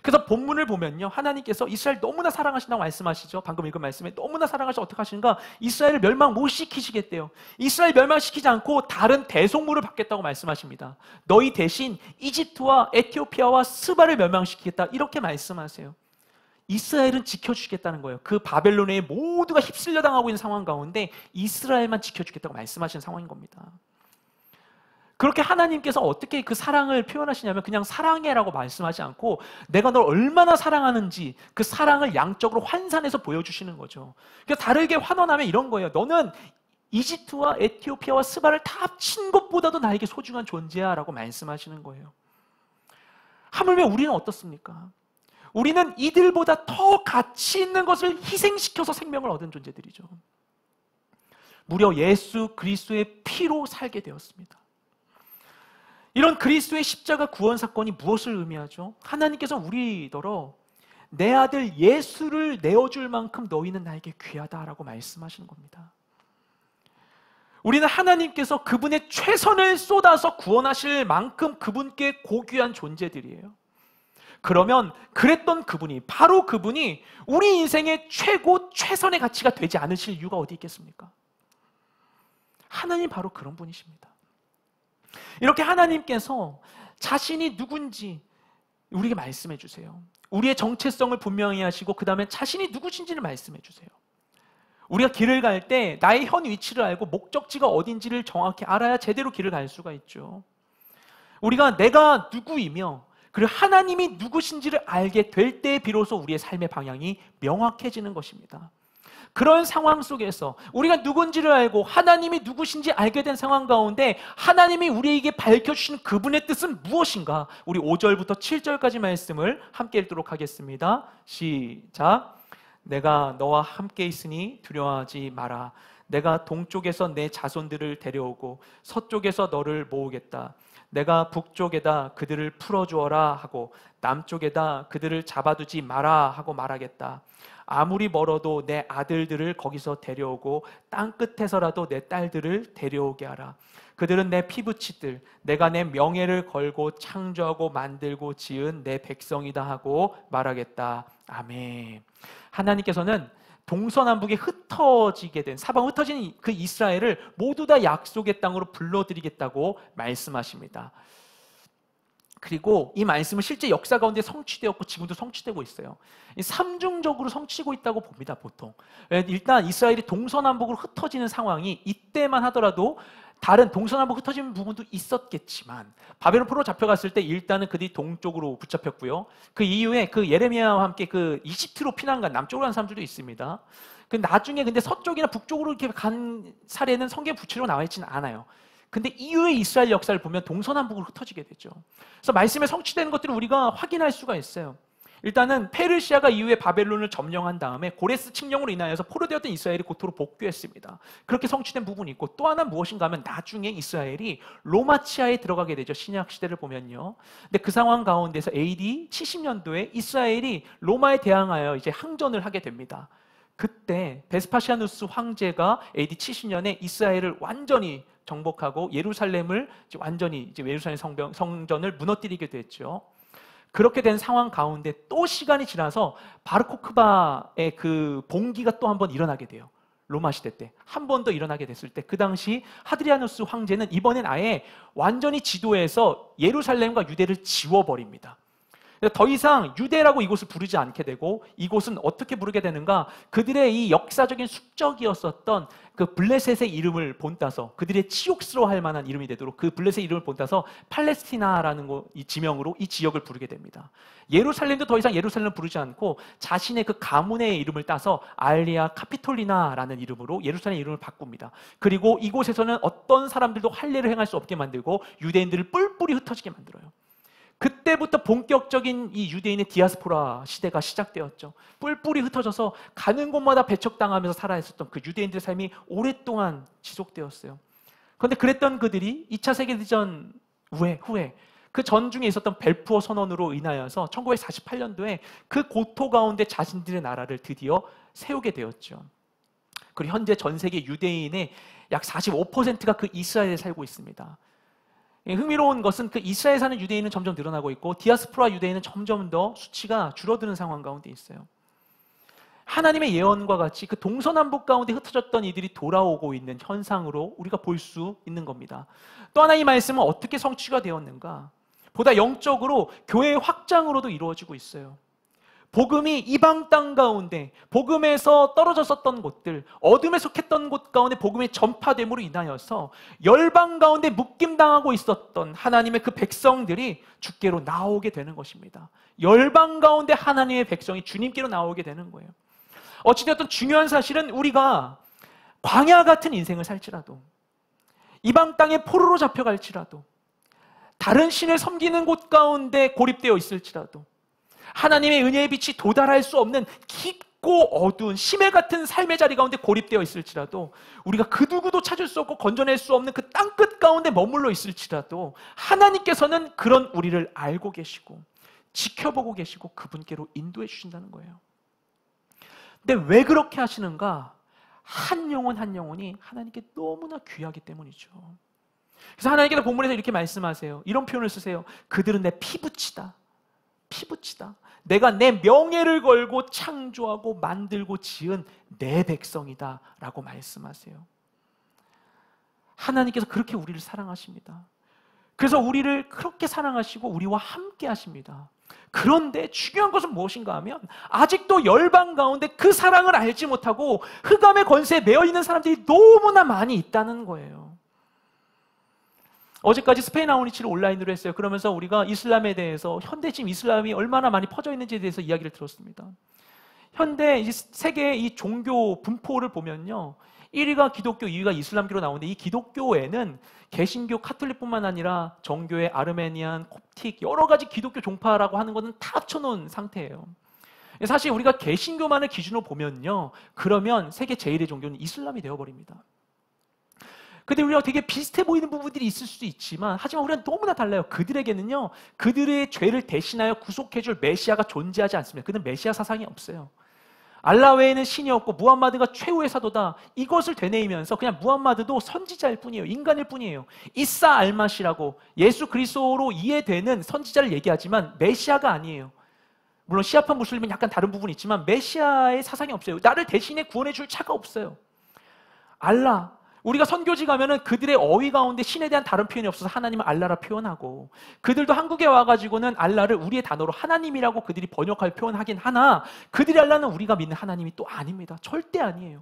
Speaker 1: 그래서 본문을 보면요, 하나님께서 이스라엘 너무나 사랑하신다고 말씀하시죠. 방금 읽은 말씀에 너무나 사랑하셔서 어떻게 하시는가? 이스라엘을 멸망 못 시키시겠대요. 이스라엘 멸망시키지 않고 다른 대속물을 받겠다고 말씀하십니다. 너희 대신 이집트와 에티오피아와 스바를 멸망시키겠다, 이렇게 말씀하세요. 이스라엘은 지켜주시겠다는 거예요. 그 바벨론의 모두가 휩쓸려 당하고 있는 상황 가운데 이스라엘만 지켜주겠다고 말씀하시는 상황인 겁니다. 그렇게 하나님께서 어떻게 그 사랑을 표현하시냐면 그냥 사랑해라고 말씀하지 않고 내가 널 얼마나 사랑하는지 그 사랑을 양적으로 환산해서 보여주시는 거죠. 그러니까 다르게 환원하면 이런 거예요. 너는 이집트와 에티오피아와 스바를 다 합친 것보다도 나에게 소중한 존재야 라고 말씀하시는 거예요. 하물며 우리는 어떻습니까? 우리는 이들보다 더 가치 있는 것을 희생시켜서 생명을 얻은 존재들이죠. 무려 예수 그리스도의 피로 살게 되었습니다. 이런 그리스도의 십자가 구원 사건이 무엇을 의미하죠? 하나님께서 우리더러 내 아들 예수를 내어줄 만큼 너희는 나에게 귀하다라고 말씀하시는 겁니다. 우리는 하나님께서 그분의 최선을 쏟아서 구원하실 만큼 그분께 고귀한 존재들이에요. 그러면 그랬던 그분이, 바로 그분이 우리 인생의 최고 최선의 가치가 되지 않으실 이유가 어디 있겠습니까? 하나님 바로 그런 분이십니다. 이렇게 하나님께서 자신이 누군지 우리에게 말씀해 주세요. 우리의 정체성을 분명히 하시고 그 다음에 자신이 누구신지를 말씀해 주세요. 우리가 길을 갈 때 나의 현 위치를 알고 목적지가 어딘지를 정확히 알아야 제대로 길을 갈 수가 있죠. 우리가 내가 누구이며 그리고 하나님이 누구신지를 알게 될 때 비로소 우리의 삶의 방향이 명확해지는 것입니다. 그런 상황 속에서 우리가 누군지를 알고 하나님이 누구신지 알게 된 상황 가운데 하나님이 우리에게 밝혀주시는 그분의 뜻은 무엇인가? 우리 5절부터 7절까지 말씀을 함께 읽도록 하겠습니다. 시작. 내가 너와 함께 있으니 두려워하지 마라. 내가 동쪽에서 내 자손들을 데려오고 서쪽에서 너를 모으겠다. 내가 북쪽에다 그들을 풀어주어라 하고 남쪽에다 그들을 잡아두지 마라 하고 말하겠다. 아무리 멀어도 내 아들들을 거기서 데려오고 땅끝에서라도 내 딸들을 데려오게 하라. 그들은 내 피부치들, 내가 내 명예를 걸고 창조하고 만들고 지은 내 백성이다 하고 말하겠다. 아멘. 하나님께서는 동서남북에 흩어지게 된, 사방 흩어진 그 이스라엘을 모두 다 약속의 땅으로 불러들이겠다고 말씀하십니다. 그리고 이 말씀은 실제 역사 가운데 성취되었고 지금도 성취되고 있어요. 삼중적으로 성취고 있다고 봅니다, 보통. 일단 이스라엘이 동서남북으로 흩어지는 상황이 이때만 하더라도 다른 동서남북 흩어진 부분도 있었겠지만 바벨론 포로로 잡혀갔을 때 일단은 그들이 동쪽으로 붙잡혔고요. 그 이후에 그 예레미야와 함께 그 이집트로 피난 간 남쪽으로 간 사람들도 있습니다. 그 나중에 근데 서쪽이나 북쪽으로 이렇게 간 사례는 성경에 구체적으로 나와 있지는 않아요. 근데 이후의 이스라엘 역사를 보면 동서남북으로 흩어지게 되죠. 그래서 말씀에 성취되는 것들을 우리가 확인할 수가 있어요. 일단은 페르시아가 이후에 바벨론을 점령한 다음에 고레스 칙령으로 인하여서 포로되었던 이스라엘이 고토로 복귀했습니다. 그렇게 성취된 부분이 있고 또 하나 무엇인가 하면 나중에 이스라엘이 로마 치하에 들어가게 되죠. 신약 시대를 보면요. 근데 그 상황 가운데서 AD 70년도에 이스라엘이 로마에 대항하여 이제 항전을 하게 됩니다. 그때 베스파시아누스 황제가 AD 70년에 이스라엘을 완전히 정복하고 예루살렘을 완전히 예루살렘 성전을 무너뜨리게 됐죠. 그렇게 된 상황 가운데 또 시간이 지나서 바르코크바의 그 봉기가 또 한 번 일어나게 돼요. 로마 시대 때 한 번 더 일어나게 됐을 때 그 당시 하드리아누스 황제는 이번엔 아예 완전히 지도에서 예루살렘과 유대를 지워버립니다. 더 이상 유대라고 이곳을 부르지 않게 되고 이곳은 어떻게 부르게 되는가? 그들의 이 역사적인 숙적이었었던 그 블레셋의 이름을 본따서 그들의 치욕스러워할 만한 이름이 되도록 그 블레셋의 이름을 본따서 팔레스티나라는 이 지명으로 이 지역을 부르게 됩니다. 예루살렘도 더 이상 예루살렘을 부르지 않고 자신의 그 가문의 이름을 따서 알리아 카피톨리나라는 이름으로 예루살렘 이름을 바꿉니다. 그리고 이곳에서는 어떤 사람들도 할례를 행할 수 없게 만들고 유대인들을 뿔뿔이 흩어지게 만들어요. 그때부터 본격적인 이 유대인의 디아스포라 시대가 시작되었죠. 뿔뿔이 흩어져서 가는 곳마다 배척당하면서 살아 있었던 그 유대인들의 삶이 오랫동안 지속되었어요. 그런데 그랬던 그들이 2차 세계대전 후에 그 전중에 있었던 벨푸어 선언으로 인하여서 1948년도에 그 고토 가운데 자신들의 나라를 드디어 세우게 되었죠. 그리고 현재 전 세계 유대인의 약 45%가 그 이스라엘에 살고 있습니다. 흥미로운 것은 그 이스라엘에 사는 유대인은 점점 늘어나고 있고 디아스포라 유대인은 점점 더 수치가 줄어드는 상황 가운데 있어요. 하나님의 예언과 같이 그 동서남북 가운데 흩어졌던 이들이 돌아오고 있는 현상으로 우리가 볼 수 있는 겁니다. 또 하나 이 말씀은 어떻게 성취가 되었는가? 보다 영적으로 교회의 확장으로도 이루어지고 있어요. 복음이 이방 땅 가운데 복음에서 떨어졌었던 곳들, 어둠에 속했던 곳 가운데 복음의 전파됨으로 인하여서 열방 가운데 묶임당하고 있었던 하나님의 그 백성들이 주께로 나오게 되는 것입니다. 열방 가운데 하나님의 백성이 주님께로 나오게 되는 거예요. 어찌되었든 중요한 사실은 우리가 광야 같은 인생을 살지라도 이방 땅에 포로로 잡혀갈지라도 다른 신을 섬기는 곳 가운데 고립되어 있을지라도 하나님의 은혜의 빛이 도달할 수 없는 깊고 어두운 심해 같은 삶의 자리 가운데 고립되어 있을지라도 우리가 그 누구도 찾을 수 없고 건져낼 수 없는 그 땅끝 가운데 머물러 있을지라도 하나님께서는 그런 우리를 알고 계시고 지켜보고 계시고 그분께로 인도해 주신다는 거예요. 근데 왜 그렇게 하시는가? 한 영혼 한 영혼이 하나님께 너무나 귀하기 때문이죠. 그래서 하나님께서 본문에서 이렇게 말씀하세요. 이런 표현을 쓰세요. 그들은 내 피부치다. 피붙이다. 내가 내 명예를 걸고 창조하고 만들고 지은 내 백성이다 라고 말씀하세요. 하나님께서 그렇게 우리를 사랑하십니다. 그래서 우리를 그렇게 사랑하시고 우리와 함께 하십니다. 그런데 중요한 것은 무엇인가 하면 아직도 열방 가운데 그 사랑을 알지 못하고 흑암의 권세에 매여있는 사람들이 너무나 많이 있다는 거예요. 어제까지 스페인 아우니치를 온라인으로 했어요. 그러면서 우리가 이슬람에 대해서 현대 지금 이슬람이 얼마나 많이 퍼져 있는지에 대해서 이야기를 들었습니다. 현대 세계의 이 종교 분포를 보면요, 1위가 기독교, 2위가 이슬람교로 나오는데 이 기독교에는 개신교, 카톨릭뿐만 아니라 정교회, 아르메니안, 콥틱 여러 가지 기독교 종파라고 하는 것은 다 합쳐놓은 상태예요. 사실 우리가 개신교만을 기준으로 보면요, 그러면 세계 제1의 종교는 이슬람이 되어버립니다. 근데 우리가 되게 비슷해 보이는 부분들이 있을 수도 있지만 하지만 우리는 너무나 달라요. 그들에게는요, 그들의 죄를 대신하여 구속해줄 메시아가 존재하지 않습니다. 그는 메시아 사상이 없어요. 알라 외에는 신이 없고 무함마드가 최후의 사도다, 이것을 되뇌이면서 그냥 무함마드도 선지자일 뿐이에요. 인간일 뿐이에요. 이사 알마시라고 예수 그리스도로 이해되는 선지자를 얘기하지만 메시아가 아니에요. 물론 시아파 무슬림은 약간 다른 부분이 있지만 메시아의 사상이 없어요. 나를 대신해 구원해 줄 자가 없어요. 알라, 우리가 선교지 가면은 그들의 어휘 가운데 신에 대한 다른 표현이 없어서 하나님을 알라라 표현하고, 그들도 한국에 와가지고는 알라를 우리의 단어로 하나님이라고 그들이 번역할 표현하긴 하나 그들의 알라는 우리가 믿는 하나님이 또 아닙니다. 절대 아니에요.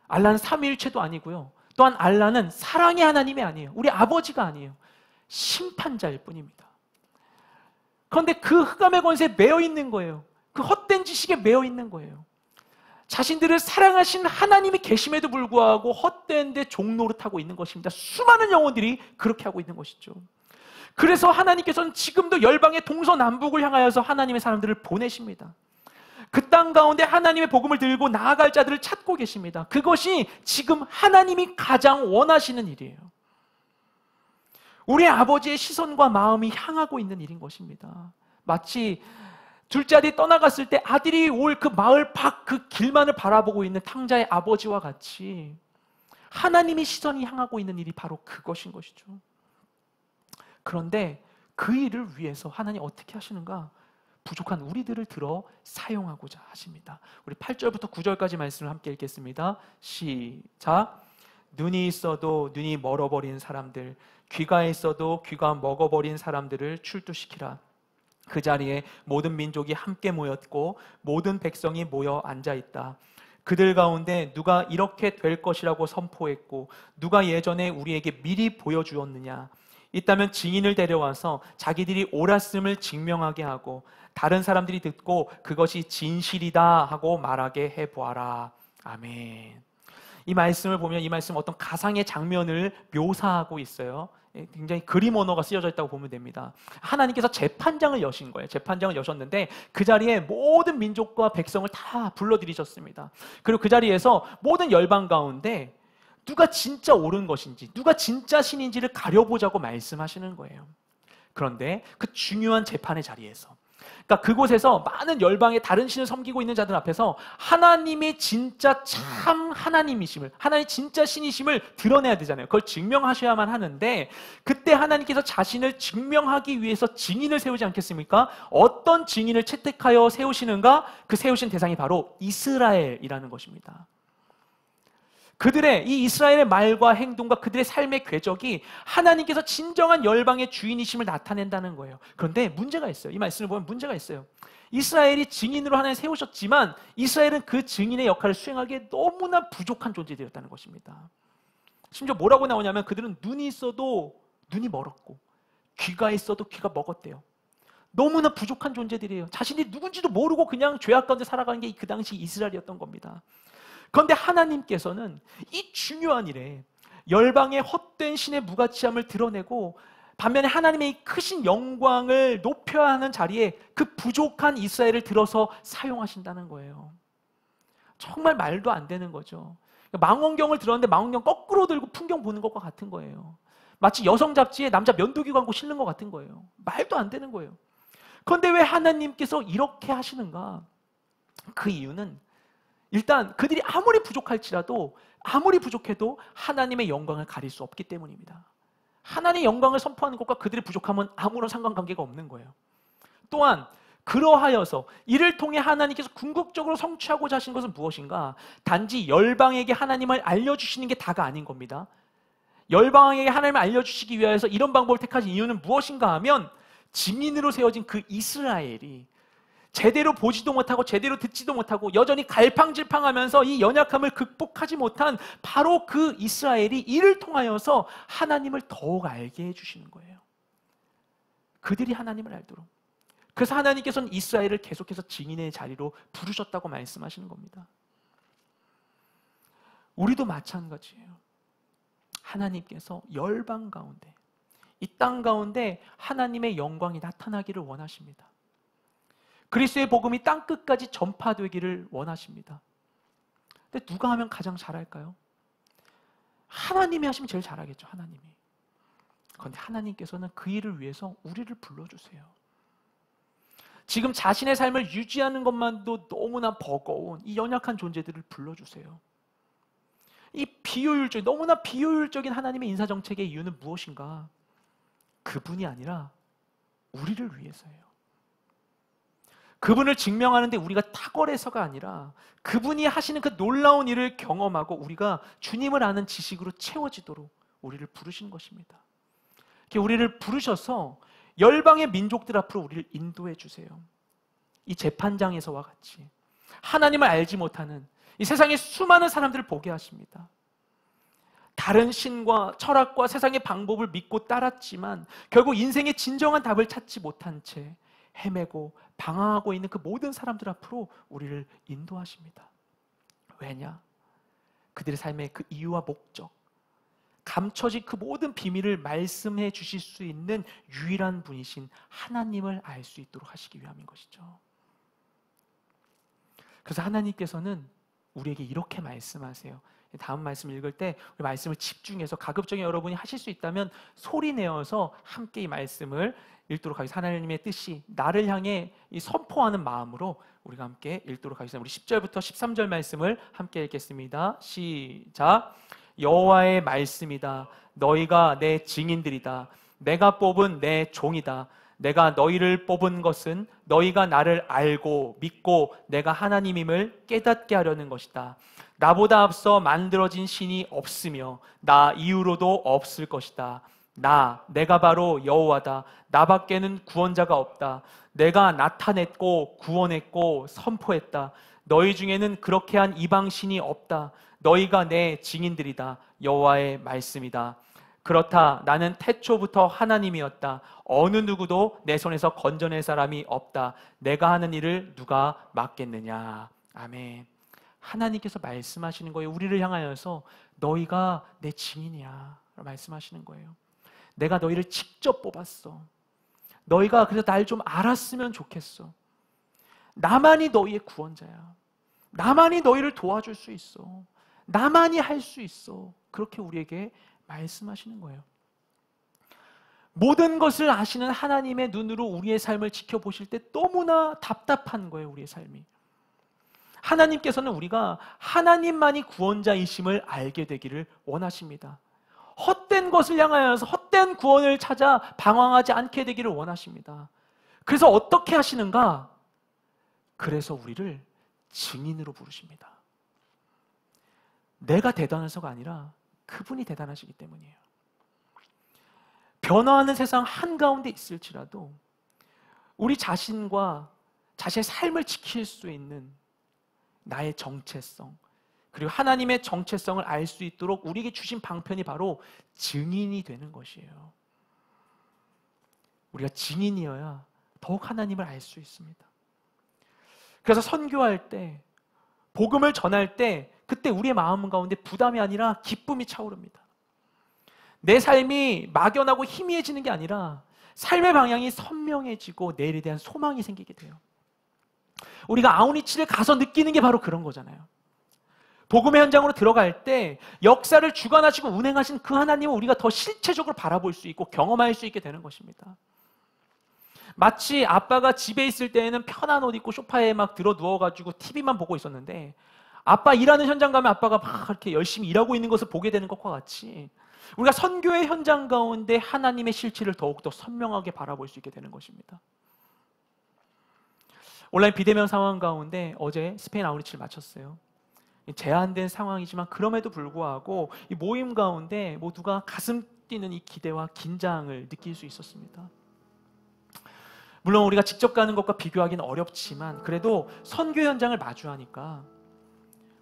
Speaker 1: 알라는 삼위일체도 아니고요, 또한 알라는 사랑의 하나님이 아니에요. 우리 아버지가 아니에요. 심판자일 뿐입니다. 그런데 그 흑암의 권세에 매여 있는 거예요. 그 헛된 지식에 매여 있는 거예요. 자신들을 사랑하신 하나님이 계심에도 불구하고 헛된 데 종노릇하고 있는 것입니다. 수많은 영혼들이 그렇게 하고 있는 것이죠. 그래서 하나님께서는 지금도 열방의 동서남북을 향하여서 하나님의 사람들을 보내십니다. 그 땅 가운데 하나님의 복음을 들고 나아갈 자들을 찾고 계십니다. 그것이 지금 하나님이 가장 원하시는 일이에요. 우리 아버지의 시선과 마음이 향하고 있는 일인 것입니다. 마치 둘째 아들이 떠나갔을 때 아들이 올 그 마을 밖 그 길만을 바라보고 있는 탕자의 아버지와 같이 하나님의 시선이 향하고 있는 일이 바로 그것인 것이죠. 그런데 그 일을 위해서 하나님 어떻게 하시는가? 부족한 우리들을 들어 사용하고자 하십니다. 우리 8절부터 9절까지 말씀을 함께 읽겠습니다. 시작. 눈이 있어도 눈이 멀어버린 사람들, 귀가 있어도 귀가 먹어버린 사람들을 출두시키라. 그 자리에 모든 민족이 함께 모였고 모든 백성이 모여 앉아있다. 그들 가운데 누가 이렇게 될 것이라고 선포했고 누가 예전에 우리에게 미리 보여주었느냐? 있다면 증인을 데려와서 자기들이 옳았음을 증명하게 하고 다른 사람들이 듣고 그것이 진실이다 하고 말하게 해보아라. 아멘. 이 말씀을 보면 이 말씀 어떤 가상의 장면을 묘사하고 있어요. 굉장히 그림 언어가 쓰여져 있다고 보면 됩니다. 하나님께서 재판장을 여신 거예요. 재판장을 여셨는데 그 자리에 모든 민족과 백성을 다 불러들이셨습니다. 그리고 그 자리에서 모든 열방 가운데 누가 진짜 옳은 것인지 누가 진짜 신인지를 가려보자고 말씀하시는 거예요. 그런데 그 중요한 재판의 자리에서, 그러니까 그곳에서 많은 열방의 다른 신을 섬기고 있는 자들 앞에서 하나님의 진짜 참 하나님이심을, 하나님의 진짜 신이심을 드러내야 되잖아요. 그걸 증명하셔야만 하는데 그때 하나님께서 자신을 증명하기 위해서 증인을 세우지 않겠습니까? 어떤 증인을 채택하여 세우시는가? 그 세우신 대상이 바로 이스라엘이라는 것입니다. 그들의 이 이스라엘의 말과 행동과 그들의 삶의 궤적이 하나님께서 진정한 열방의 주인이심을 나타낸다는 거예요. 그런데 문제가 있어요. 이 말씀을 보면 문제가 있어요. 이스라엘이 증인으로 하나님 세우셨지만 이스라엘은 그 증인의 역할을 수행하기에 너무나 부족한 존재되었다는 것입니다. 심지어 뭐라고 나오냐면 그들은 눈이 있어도 눈이 멀었고 귀가 있어도 귀가 먹었대요. 너무나 부족한 존재들이에요. 자신이 누군지도 모르고 그냥 죄악 가운데 살아가는 게 그 당시 이스라엘이었던 겁니다. 그런데 하나님께서는 이 중요한 일에 열방의 헛된 신의 무가치함을 드러내고 반면에 하나님의 크신 영광을 높여야 하는 자리에 그 부족한 이스라엘을 들어서 사용하신다는 거예요. 정말 말도 안 되는 거죠. 망원경을 들었는데 망원경 거꾸로 들고 풍경 보는 것과 같은 거예요. 마치 여성 잡지에 남자 면도기 광고 실는 것 같은 거예요. 말도 안 되는 거예요. 그런데 왜 하나님께서 이렇게 하시는가? 그 이유는 일단 그들이 아무리 부족할지라도 아무리 부족해도 하나님의 영광을 가릴 수 없기 때문입니다. 하나님의 영광을 선포하는 것과 그들의 부족함은 아무런 상관관계가 없는 거예요. 또한 그러하여서 이를 통해 하나님께서 궁극적으로 성취하고자 하신 것은 무엇인가? 단지 열방에게 하나님을 알려주시는 게 다가 아닌 겁니다. 열방에게 하나님을 알려주시기 위해서 이런 방법을 택하신 이유는 무엇인가 하면 증인으로 세워진 그 이스라엘이 제대로 보지도 못하고 제대로 듣지도 못하고 여전히 갈팡질팡하면서 이 연약함을 극복하지 못한 바로 그 이스라엘이 이를 통하여서 하나님을 더욱 알게 해주시는 거예요. 그들이 하나님을 알도록. 그래서 하나님께서는 이스라엘을 계속해서 증인의 자리로 부르셨다고 말씀하시는 겁니다. 우리도 마찬가지예요. 하나님께서 열방 가운데, 이 땅 가운데 하나님의 영광이 나타나기를 원하십니다. 그리스도의 복음이 땅끝까지 전파되기를 원하십니다. 근데 누가 하면 가장 잘할까요? 하나님이 하시면 제일 잘하겠죠. 하나님이. 그런데 하나님께서는 그 일을 위해서 우리를 불러주세요. 지금 자신의 삶을 유지하는 것만도 너무나 버거운 이 연약한 존재들을 불러주세요. 이 너무나 비효율적인 하나님의 인사정책의 이유는 무엇인가? 그분이 아니라 우리를 위해서예요. 그분을 증명하는데 우리가 탁월해서가 아니라 그분이 하시는 그 놀라운 일을 경험하고 우리가 주님을 아는 지식으로 채워지도록 우리를 부르신 것입니다. 우리를 부르셔서 열방의 민족들 앞으로 우리를 인도해 주세요. 이 재판장에서와 같이 하나님을 알지 못하는 이 세상의 수많은 사람들을 보게 하십니다. 다른 신과 철학과 세상의 방법을 믿고 따랐지만 결국 인생의 진정한 답을 찾지 못한 채 헤매고 방황하고 있는 그 모든 사람들 앞으로 우리를 인도하십니다. 왜냐? 그들의 삶의 그 이유와 목적, 감춰진 그 모든 비밀을 말씀해 주실 수 있는 유일한 분이신 하나님을 알 수 있도록 하시기 위함인 것이죠. 그래서 하나님께서는 우리에게 이렇게 말씀하세요. 다음 말씀 읽을 때 우리 말씀을 집중해서 가급적이 여러분이 하실 수 있다면 소리 내어서 함께 이 말씀을 읽도록 하겠습니다. 하나님의 뜻이 나를 향해 이 선포하는 마음으로 우리가 함께 읽도록 하겠습니다. 우리 10절부터 13절 말씀을 함께 읽겠습니다. 시작. 여호와의 말씀이다. 너희가 내 증인들이다. 내가 뽑은 내 종이다. 내가 너희를 뽑은 것은 너희가 나를 알고 믿고 내가 하나님임을 깨닫게 하려는 것이다. 나보다 앞서 만들어진 신이 없으며 나 이후로도 없을 것이다. 내가 바로 여호와다. 나밖에는 구원자가 없다. 내가 나타냈고 구원했고 선포했다. 너희 중에는 그렇게 한 이방 신이 없다. 너희가 내 증인들이다. 여호와의 말씀이다. 그렇다. 나는 태초부터 하나님이었다. 어느 누구도 내 손에서 건져낼 사람이 없다. 내가 하는 일을 누가 막겠느냐. 아멘. 하나님께서 말씀하시는 거예요. 우리를 향하여서 너희가 내 증인이야 말씀하시는 거예요. 내가 너희를 직접 뽑았어. 너희가 그래서 날 좀 알았으면 좋겠어. 나만이 너희의 구원자야. 나만이 너희를 도와줄 수 있어. 나만이 할 수 있어. 그렇게 우리에게 말씀하시는 거예요. 모든 것을 아시는 하나님의 눈으로 우리의 삶을 지켜보실 때 너무나 답답한 거예요. 우리의 삶이. 하나님께서는 우리가 하나님만이 구원자이심을 알게 되기를 원하십니다. 헛된 것을 향하여서 헛된 구원을 찾아 방황하지 않게 되기를 원하십니다. 그래서 어떻게 하시는가? 그래서 우리를 증인으로 부르십니다. 내가 대단해서가 아니라 그분이 대단하시기 때문이에요. 변화하는 세상 한가운데 있을지라도 우리 자신과 자신의 삶을 지킬 수 있는 나의 정체성, 그리고 하나님의 정체성을 알 수 있도록 우리에게 주신 방편이 바로 증인이 되는 것이에요. 우리가 증인이어야 더욱 하나님을 알 수 있습니다. 그래서 선교할 때, 복음을 전할 때 그때 우리의 마음 가운데 부담이 아니라 기쁨이 차오릅니다. 내 삶이 막연하고 희미해지는 게 아니라 삶의 방향이 선명해지고 내일에 대한 소망이 생기게 돼요. 우리가 아우니치를 가서 느끼는 게 바로 그런 거잖아요. 복음의 현장으로 들어갈 때 역사를 주관하시고 운행하신 그 하나님을 우리가 더 실체적으로 바라볼 수 있고 경험할 수 있게 되는 것입니다. 마치 아빠가 집에 있을 때에는 편한 옷 입고 소파에 막 들어 누워가지고 TV만 보고 있었는데 아빠 일하는 현장 가면 아빠가 막 이렇게 열심히 일하고 있는 것을 보게 되는 것과 같이 우리가 선교의 현장 가운데 하나님의 실체를 더욱더 선명하게 바라볼 수 있게 되는 것입니다. 온라인 비대면 상황 가운데 어제 스페인 아웃리치를 마쳤어요. 제한된 상황이지만 그럼에도 불구하고 이 모임 가운데 모두가 가슴 뛰는 이 기대와 긴장을 느낄 수 있었습니다. 물론 우리가 직접 가는 것과 비교하기는 어렵지만 그래도 선교 현장을 마주하니까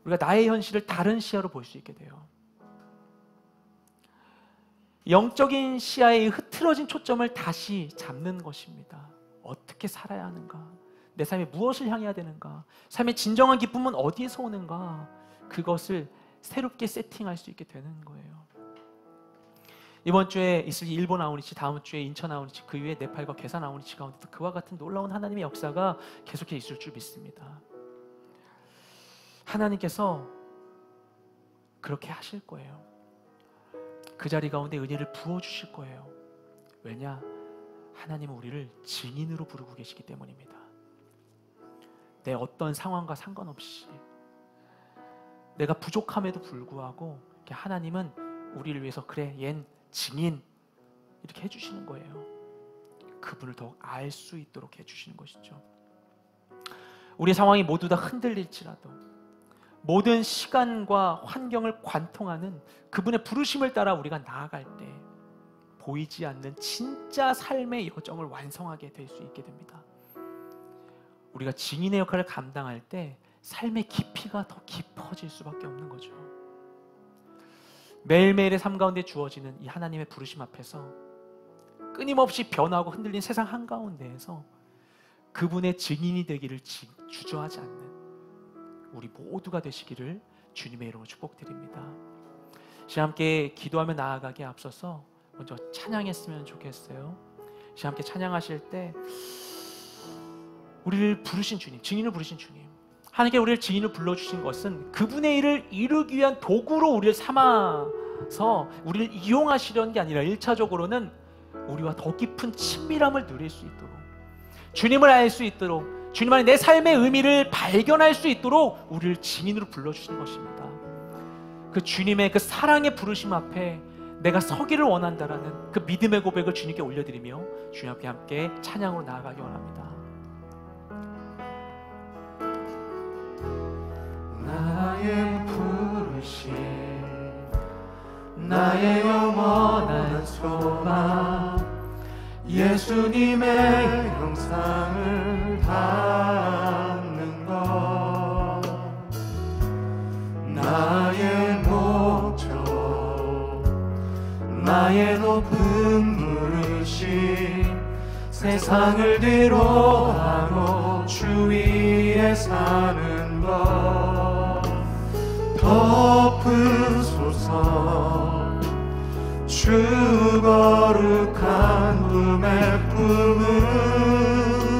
Speaker 1: 우리가 나의 현실을 다른 시야로 볼 수 있게 돼요. 영적인 시야의 흐트러진 초점을 다시 잡는 것입니다. 어떻게 살아야 하는가? 내 삶에 무엇을 향해야 되는가? 삶의 진정한 기쁨은 어디에서 오는가? 그것을 새롭게 세팅할 수 있게 되는 거예요. 이번 주에 있을 일본 아웃리치, 다음 주에 인천 아웃리치, 그 이후에 네팔과 괴산 아웃리치 가운데도 그와 같은 놀라운 하나님의 역사가 계속해 있을 줄 믿습니다. 하나님께서 그렇게 하실 거예요. 그 자리 가운데 은혜를 부어주실 거예요. 왜냐? 하나님은 우리를 증인으로 부르고 계시기 때문입니다. 내 어떤 상황과 상관없이 내가 부족함에도 불구하고 하나님은 우리를 위해서 그래, 얜 증인 이렇게 해주시는 거예요. 그분을 더욱 알 수 있도록 해주시는 것이죠. 우리 상황이 모두 다 흔들릴지라도 모든 시간과 환경을 관통하는 그분의 부르심을 따라 우리가 나아갈 때 보이지 않는 진짜 삶의 여정을 완성하게 될 수 있게 됩니다. 우리가 증인의 역할을 감당할 때 삶의 깊이가 더 깊어질 수밖에 없는 거죠. 매일매일의 삶 가운데 주어지는 이 하나님의 부르심 앞에서 끊임없이 변하고 흔들린 세상 한가운데에서 그분의 증인이 되기를 주저하지 않는 우리 모두가 되시기를 주님의 이름으로 축복드립니다. 시간 함께 기도하며 나아가기에 앞서서 먼저 찬양했으면 좋겠어요. 시간 함께 찬양하실 때 우리를 부르신 주님, 증인을 부르신 주님, 하나님께 우리를 증인을 불러주신 것은 그분의 일을 이루기 위한 도구로 우리를 삼아서 우리를 이용하시려는 게 아니라 1차적으로는 우리와 더 깊은 친밀함을 누릴 수 있도록, 주님을 알 수 있도록, 주님 안에 내 삶의 의미를 발견할 수 있도록 우리를 증인으로 불러주시는 것입니다. 그 주님의 그 사랑의 부르심 앞에 내가 서기를 원한다라는 그 믿음의 고백을 주님께 올려드리며 주님 앞에 함께 찬양으로 나아가기 원합니다.
Speaker 2: 나의 부르심, 나의 영원한 소망, 예수님의 형상을 닮는 것, 나의 목적, 나의 높은 부르심, 세상을 뒤로하고 주 위에 사는 것, 덮으소서 주 거룩한 품에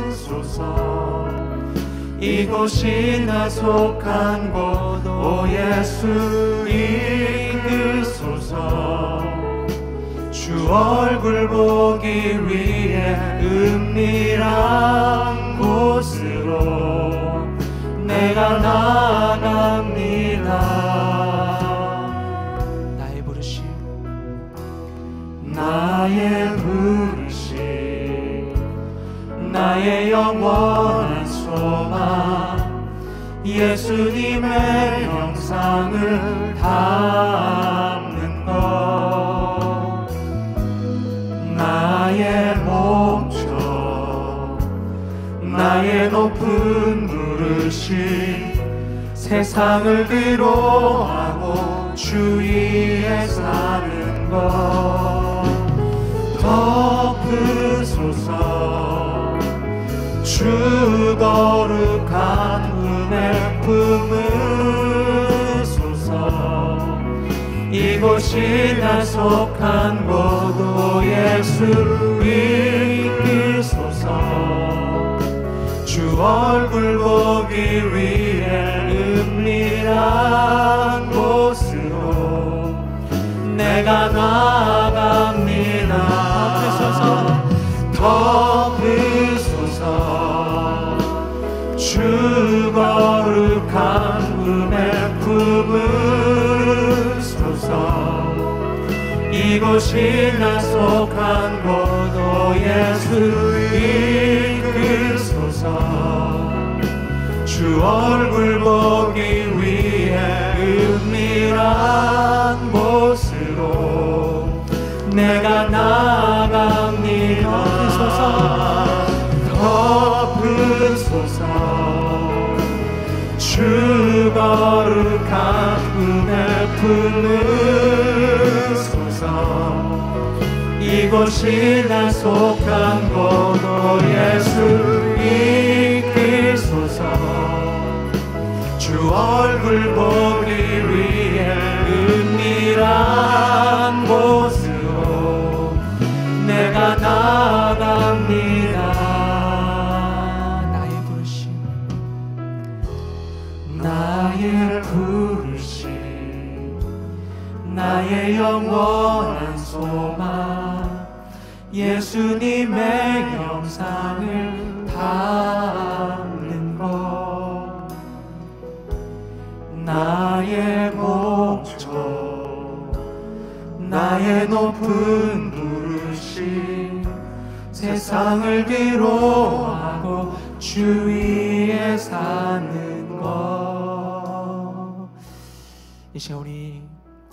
Speaker 2: 품으소서. 이곳이 나 속한 곳, 오 예수 이끌소서. 주 얼굴 보기 위해 은밀한 곳으로 내가 나아갑니다. 나의 부르심, 나의 부르심, 나의 영원한 소망, 예수님의 형상을 담는 것, 나의 목적, 나의 높은 부르심, 세상을 뒤로하고 주 위에 사는 것, 덮으소서 주 거룩한 은혜 품으소서. 이곳이 나 속한 곳, 오 예수 이끌소서. 주 얼굴 보기 위해 은밀한 곳으로 내가 나아갑니다. 덮으소서 주 거룩한 은혜 품으소서. 이곳이 나 속한 곳, 오 예수 이끌소서. 주 얼굴 보기 위해 은밀한 곳으로 내가 나아갑니다. 덮으소서 주 거룩한 은혜 품으소서. 이곳이 나 속한 곳 예수 이기소서. 주 얼굴 보기 위해 은밀한 곳으로 내가 나아갑니다. 나의 부르심 나의 영원한 소망 예수님의 영상을 담는 것 나의 목적 나의 높은 부르심 세상을 위로하고 주 위에 사는 것.
Speaker 1: 이 시간 우리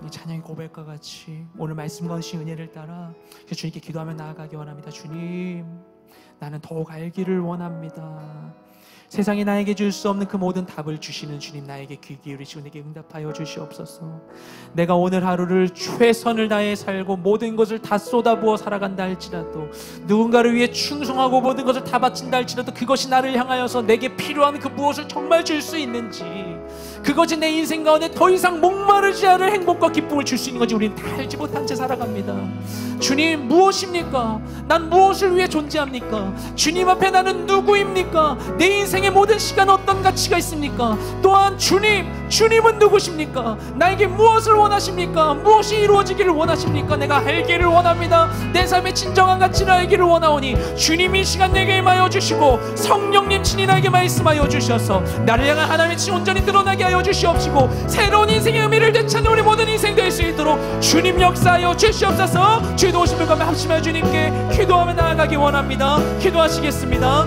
Speaker 1: 찬양의 고백과 같이 오늘 말씀과 주신 은혜를 따라 주님께 기도하며 나아가기 원합니다. 주님, 나는 더욱 알기를 원합니다. 세상이 나에게 줄 수 없는 그 모든 답을 주시는 주님, 나에게 귀 기울이시고 내게 응답하여 주시옵소서. 내가 오늘 하루를 최선을 다해 살고 모든 것을 다 쏟아부어 살아간다 할지라도, 누군가를 위해 충성하고 모든 것을 다 바친다 할지라도 그것이 나를 향하여서 내게 필요한 그 무엇을 정말 줄 수 있는지, 그것이 내 인생 가운데 더 이상 목마르지 않을 행복과 기쁨을 줄 수 있는 건지 우리는 다 알지 못한 채 살아갑니다. 주님, 무엇입니까? 난 무엇을 위해 존재합니까? 주님 앞에 나는 누구입니까? 내 인생의 모든 시간 어떤 가치가 있습니까? 또한 주님은 누구십니까? 나에게 무엇을 원하십니까? 무엇이 이루어지기를 원하십니까? 내가 알기를 원합니다. 내 삶의 진정한 가치를 알기를 원하오니 주님이 이 시간 내게 임하여 주시고 성령님 친히 나에게 말씀하여 주셔서 나를 향한 하나님의 치 온전히 드러나게 하여 주시옵시고 새로운 인생의 의미를 되찾는 우리 모든 인생 될 수 있도록 주님 역사하여 주시옵소서. 주의 도우심을 가며 합심하여 주님께 기도하며 나아가기 원합니다. 기도하시겠습니다.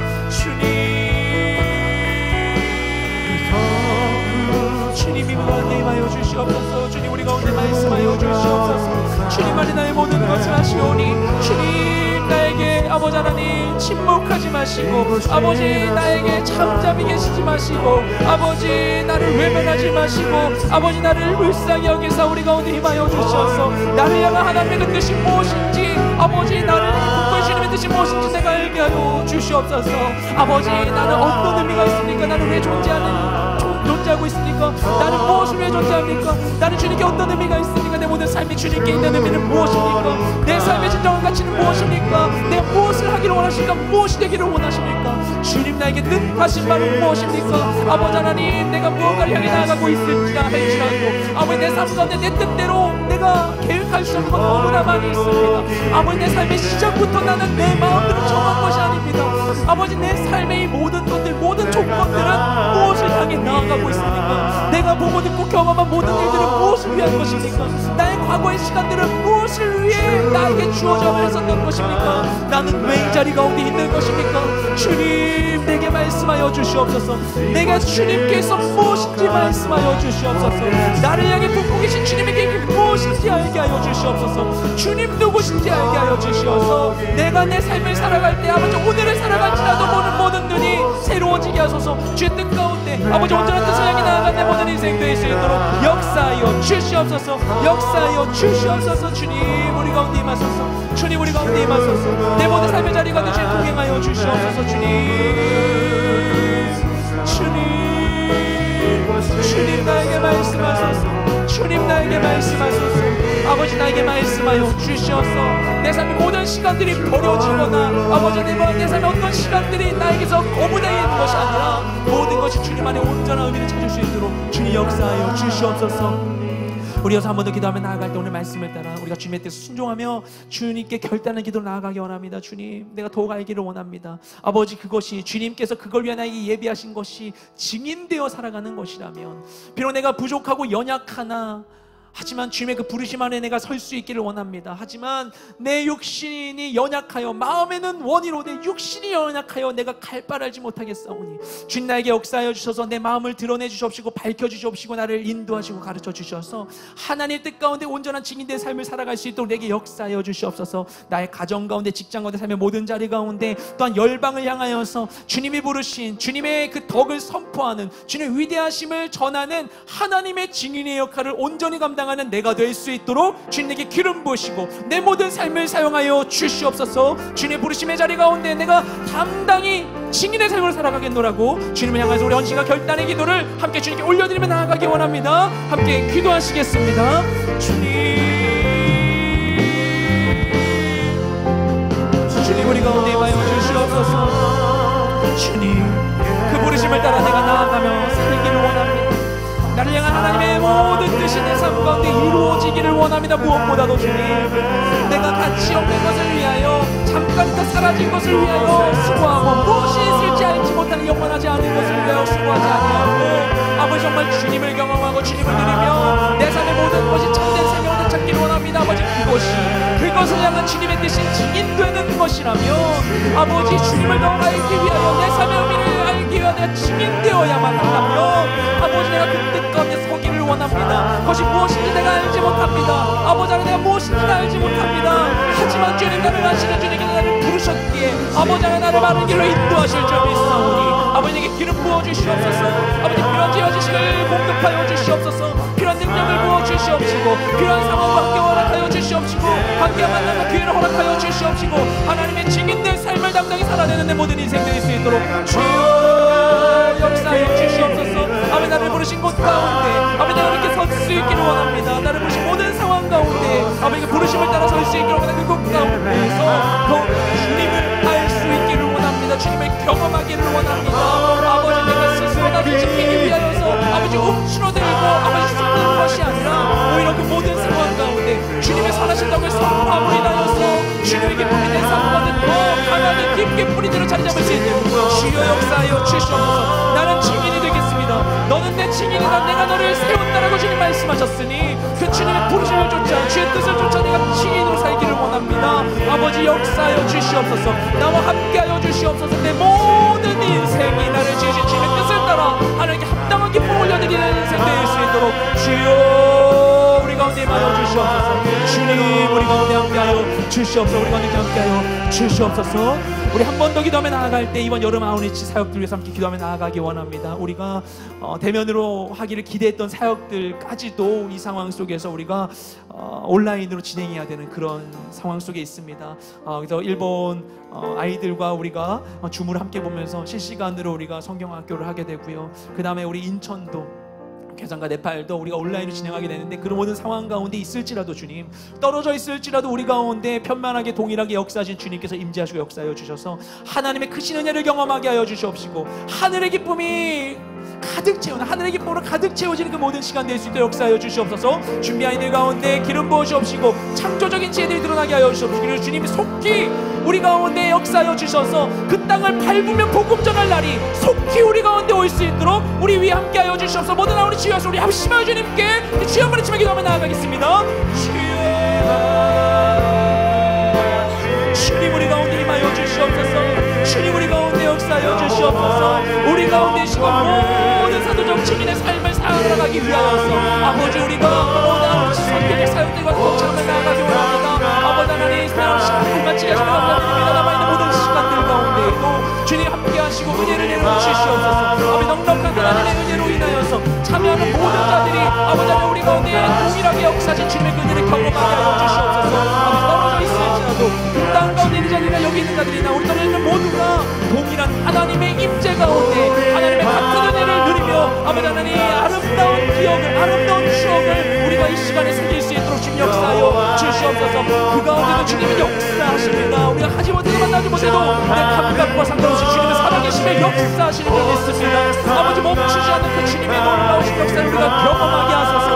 Speaker 1: 주님이 우리 가운데 임하여 주시옵소서. 주님 우리 가운데 말씀하여 주시옵소서. 주님만이 나의 모든 것을 하시오니 주님 나에게 아버지 하나님 침묵하지 마시고, 아버지 나에게 잠잠히 계시지 마시고, 아버지 나를 외면하지 마시고, 아버지 나를 불쌍히 여기사 우리 가운데 임하여 주셔서 나를 향한 하나님의 그 뜻이 무엇인지, 아버지 나를 국고의 주님의 뜻이 무엇인지 내가 알게 하여 주시옵소서. 아버지 나는 어떤 의미가 있습니까? 나는 왜 존재하고 있습니까? 나는 무엇을 위해 존재합니까? 나는 주님께 어떤 의미가 있습니까? 내 모든 삶이 주님께 있는 의미는 무엇입니까? 내 삶의 진정한 가치는 무엇입니까? 내가 무엇을 하기를 원하십니까? 무엇이 되기를 원하십니까? 주님 나에게 뜻하신 바는 무엇입니까? 아버지 하나님, 내가 무언가를 향해 나아가고 있을지라 할지라도 아버지 내 삶 가운데 내 뜻대로 내가 계획할 수 없는 것 너무나 많이 있습니다. 아버지 내 삶의 시작부터 나는 내 마음대로 정한 것이 아닙니다. 아버지 내 삶의 이 모든 것들, 모든 조건들은 무엇을 향해 나아가고 있습니까? 내가 보고 듣고 경험한 모든 일들은 무엇을 위한 것입니까? 나의 과거의 시간들은 무엇을 위해 나에게 주어져 있었던 것입니까? 나는 왜 이 자리 가운데 있는 것입니까? 주님 내게 말씀하여 주시옵소서. 내가 주님께서 무엇인지 말씀하여 주시옵소서. 나를 향해 품고 계신 주님에게 무엇인지 알게 하여 주시옵소서. 주님 누구신지 알게 하여 주시옵소서. 내가 내 삶을 살아갈 때 아버지 오늘을 살아갈지라도 보는 모든 눈이 새로워지게 하소서. 주의 뜻 가운데 아버지 온전한 뜻을 향해 나아간 내 모든 인생 될 수 있도록 역사하여 주시옵소서. 역사하여 주시옵소서. 주님 우리 가운데 임하소서. 주님 우리 가운데 임하소서. 내 모든 삶의 자리 가운데 주님 동행하여 주시옵소서. 주님 나에게 말씀하소서. 주님 나에게 말씀하소서. 아버지 나에게 말씀하여 주시옵소서. 내 삶의 모든 시간들이 버려지거나 아버지 내 삶의 어떤 시간들이 나에게서 거부되어 있는 것이 아니라 모든 것이 주님 안에 온전한 의미를 찾을 수 있도록 주님 역사하여 주시옵소서. 우리 여서 한 번 더 기도하며 나아갈 때 오늘 말씀을 따라 우리가 주님의 뜻에 순종하며 주님께 결단의 기도로 나아가기 원합니다. 주님 내가 더욱 알기를 원합니다. 아버지 그것이 주님께서 그걸 위해 나에게 예비하신 것이 증인되어 살아가는 것이라면, 비록 내가 부족하고 연약하나 하지만 주님의 그 부르심 안에 내가 설 수 있기를 원합니다. 하지만 내 육신이 연약하여 마음에는 원이로 내 육신이 연약하여 내가 갈 바를 알지 못하겠사오니 주님 나에게 역사하여 주셔서 내 마음을 드러내 주시옵시고 밝혀 주시옵시고 나를 인도하시고 가르쳐 주셔서 하나님의 뜻 가운데 온전한 증인된 삶을 살아갈 수 있도록 내게 역사하여 주시옵소서. 나의 가정 가운데 직장 가운데 삶의 모든 자리 가운데 또한 열방을 향하여서 주님이 부르신 주님의 그 덕을 선포하는 주님의 위대하심을 전하는 하나님의 증인의 역할을 온전히 감당하는 내가 될 수 있도록 주님에게 기름 부으시고 내 모든 삶을 사용하여 주시옵소서. 주님의 부르심의 자리 가운데 내가 담당히 증인의 삶을 살아가겠노라고 주님을 향해서 우리 헌신과 결단의 기도를 함께 주님께 올려드리며 나아가기 원합니다. 함께 기도하시겠습니다. 주님 우리 가운데 임하여 주시옵소서. 주님 그 부르심을 따라 내가 나아가며 살기를 원합니다. 나를 향한 하나님의 모든 뜻이 내 삶 가운데 이루어지기를 원합니다. 무엇보다도 주님 내가 가치 없는 것을 위하여 잠깐 있다 사라진 것을 위하여 수고하고 무엇이 있을지 알지 못하는 영원하지 않은 것을 위하여 수고하지 아니하고 아버지 정말 주님을 경험하고 주님을 누리며 내 삶의 모든 것이 참된 생명을 찾기를 원합니다. 아버지 그것을 향한 주님의 뜻이 증인되는 것이라며 아버지 주님을 더 알기 위하여 내 삶의 의미를 알기 위하여 내가 증인되어야만 한다며 아버지 내가 그 뜻 가운데 서기를 원합니다. 그것이 무엇인지 내가 알지 못합니다. 아버지 하나님 내가 무엇인지 알지 못합니다. 하지만 주님 나를 아시는 주님께 나를 부르셨기에 아버지 하나님 나를 바른 길로 인도하실 줄 믿사오니 아버지에게 기름 부어주시옵소서. 아버지 필요한 지혜와 지식을 공급하여 주시옵소서. 필요한 능력을 부어주시옵시고 필요한 상황과 함께 허락하여 주시옵시고 함께 만나는 기회를 허락하여 주시옵시고 하나님의 증인된 삶을 담당히 살아내는 내 모든 인생 될 수 있도록 주여 역사해 주시옵소서. 아버지 나를 부르신 곳 가운데 아버지 나를 이렇게 설 수 있기를 원합니다. 나를 부르신 모든 상황 가운데 아버지 그 부르심을 따라 설 수 있기를 원하는 그곳 가운데에서 더 주님을 알 수 있기를 원합니다. 주님을 경험하기를 원합니다. 아버지 내가 스스로 나를 지키기 위하여서 아버지 움츠러들고 아버지 숨는 것이 아니라 오히려 그 모든 상황 가운데 주님의 선하신 덕을 선포함으로 인하여서 주님의 기쁨이 내 삶 가운데 더 강하게 깊게 뿌리들어 자리 잡을 수 있는 주여 역사하여 주시옵소서. 나는 증인이 되겠습니다. 너는 내 증인이다. 내가 너를 세웠다라고 주님 말씀하셨으니 그 주님의 부르심을 쫓아 주의 뜻을 쫓아 내가 증인으로 살기를 원합니다. 아버지 역사하여 주시옵소서. 나와 함께하여 주시옵소서. 내 모든 인생이 나를 지으신 주님의 뜻을 따라 하나님께 합당한 기쁨을 올려드리는 인생 될 수 있도록 주여 우리 가운데 임하여 주시옵소서. 주님 우리 가운데 함께하여 주시옵소서. 우리 가운데 함께하여 주시옵소서. 우리 한 번 더 기도하며 나아갈 때 이번 여름 아웃리치 사역들 위해서 함께 기도하며 나아가기 원합니다. 우리가 대면으로 하기를 기대했던 사역들까지도 이 상황 속에서 우리가 온라인으로 진행해야 되는 그런 상황 속에 있습니다. 그래서 일본 아이들과 우리가 줌을 함께 보면서 실시간으로 우리가 성경학교를 하게 되고요. 그 다음에 우리 인천도 개성과 네팔도 우리가 온라인으로 진행하게 되는데 그런 모든 상황 가운데 있을지라도 주님 떨어져 있을지라도 우리 가운데 편만하게 동일하게 역사하신 주님께서 임재하시고 역사하여 주셔서 하나님의 크신 은혜를 경험하게 하여 주시옵시고 하늘의 기쁨이 가득 채우는 하늘의 기쁨으로 가득 채워지는 그 모든 시간 될 수 있도록 역사하여 주시옵소서. 준비한 이들 가운데 기름 부으시옵시고 창조적인 지혜들이 드러나게 하여 주시옵시고 그리고 주님이 속히 우리 가운데 역사하여 주셔서 그 땅을 밟으며 복음 전할 날이 속히 우리 가운데 올 수 있도록 우리 위에 함께 하여 주시옵소서. 모든 우리 주여서 우리 합심하여 주님께 주여 한번 외치며 기도하며 나아가겠습니다. 주님 우리 가운데 임하여 주시옵소서. 주님 우리 가운데 역사하여 주시옵소서. 우리 가운데 시고 모든 사도적 증인의 삶을 살아가기 위하여서 아버지 우리가 모든 선교적 사역들과 동참을 나아가기 원합니다. 아버지 하나님 사랑하시고 같이 하시는 감사드립니다. 남아있는 모든 시간들 가운데에도 주님 함께 하시고 은혜를 내려주시옵소서. 아버지 넉넉한 하나님의 은혜로 인하여서 참여하는 모든 자들이 아버지 하나님 우리 가운데 동일하게 역사하신 주님의 은혜를 경험하게 하여 주시옵소서. 아버지 떨어져 있을지라도 그 땅 가운데 있는 자들이나 여기 있는 자들이나 우리 떨어져 있는 모두가 동일한 하나님의 임재 가운데 하나님의 같은 은혜를 누리며 아버지 하나님 아름다운 기억을 아름다운 추억을 우리가 이 시간에 새길 수 있도록 주님 역사하여 주시옵소서. 그 가운데도 주님이 역사하십니다. 우리가 하지 못해도 만나지 못해도 내 감각과 상관없이 주님의 살아계심에 역사하시는 줄 믿습니다. 아버지 멈추지 않는 그 주님의 놀라우신 역사를 우리가 경험하게 하소서.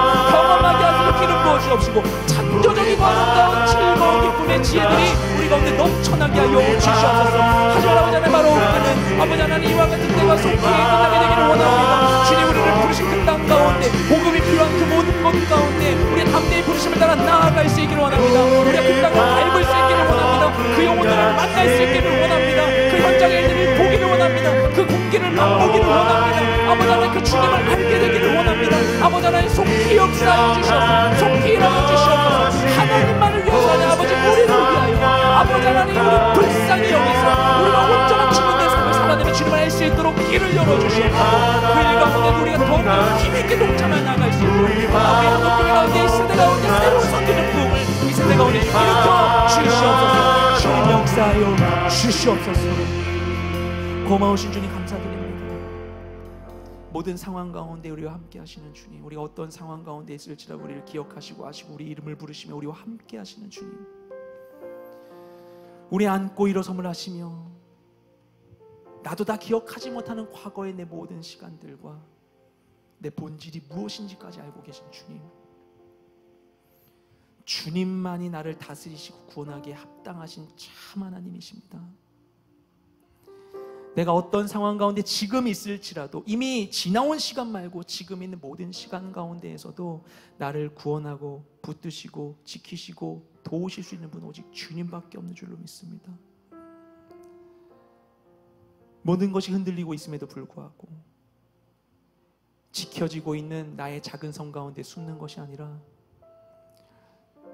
Speaker 1: 기름 부어주옵시고 창조적이고 아름다운 즐거운 기쁨의 지혜들이 우리 가운데 넘쳐나게 하여 주시옵소서. 하지만 아버지 하나님 바로 그는 아버지 하나님 이와 같은 때가 속히 끝나게 되기를 원합니다. 주님 우리를 부르신 그 땅 가운데 가운데, 복음이 필요한 그 모든 것 가운데 우리의 담대히 부르심을 따라 나아갈 수 있기를 원합니다. 우리가 그 땅을 밟을 수 있기를 원합니다. 그 영혼들을 만날 수 있기를 원합니다. 그 현장의 일들을 보기를 원합니다. 그 공기를 맛보기를 원합니다. 아버지 하나님 그 주님을 알게 되기를 원합니다. 아버지 하나님 속히 역사해 주시옵소서. 속히 일어나 주시옵소서. 하나님만을 위해서 아버지 우리를 위하여 아버지 하나님 우리 불쌍히 여기서 우리가 온전한 주님의 삶을 살아내는 주님을 알 수 있도록 길을 열어주시옵소서. 그 일 가운데 우리가 더욱더 힘있게 동참해 나갈 수 있도록 우리 한국교회 가운데 이 세대 가운데 새로운 선교적 부흥을 이 세대 가운데 일으켜 주시옵소서. 주님 역사하여 주시옵소서. 고마우신 주님 감사드립니다. 모든 상황 가운데 우리와 함께 하시는 주님, 우리가 어떤 상황 가운데 있을지라도 우리를 기억하시고 아시고 우리 이름을 부르시며 우리와 함께 하시는 주님, 우리 안고 일어섬을 하시며 나도 다 기억하지 못하는 과거의 내 모든 시간들과 내 본질이 무엇인지까지 알고 계신 주님, 주님만이 나를 다스리시고 구원하기에 합당하신 참 하나님이십니다. 내가 어떤 상황 가운데 지금 있을지라도 이미 지나온 시간 말고 지금 있는 모든 시간 가운데에서도 나를 구원하고 붙드시고 지키시고 도우실 수 있는 분은 오직 주님밖에 없는 줄로 믿습니다. 모든 것이 흔들리고 있음에도 불구하고 지켜지고 있는 나의 작은 성 가운데 숨는 것이 아니라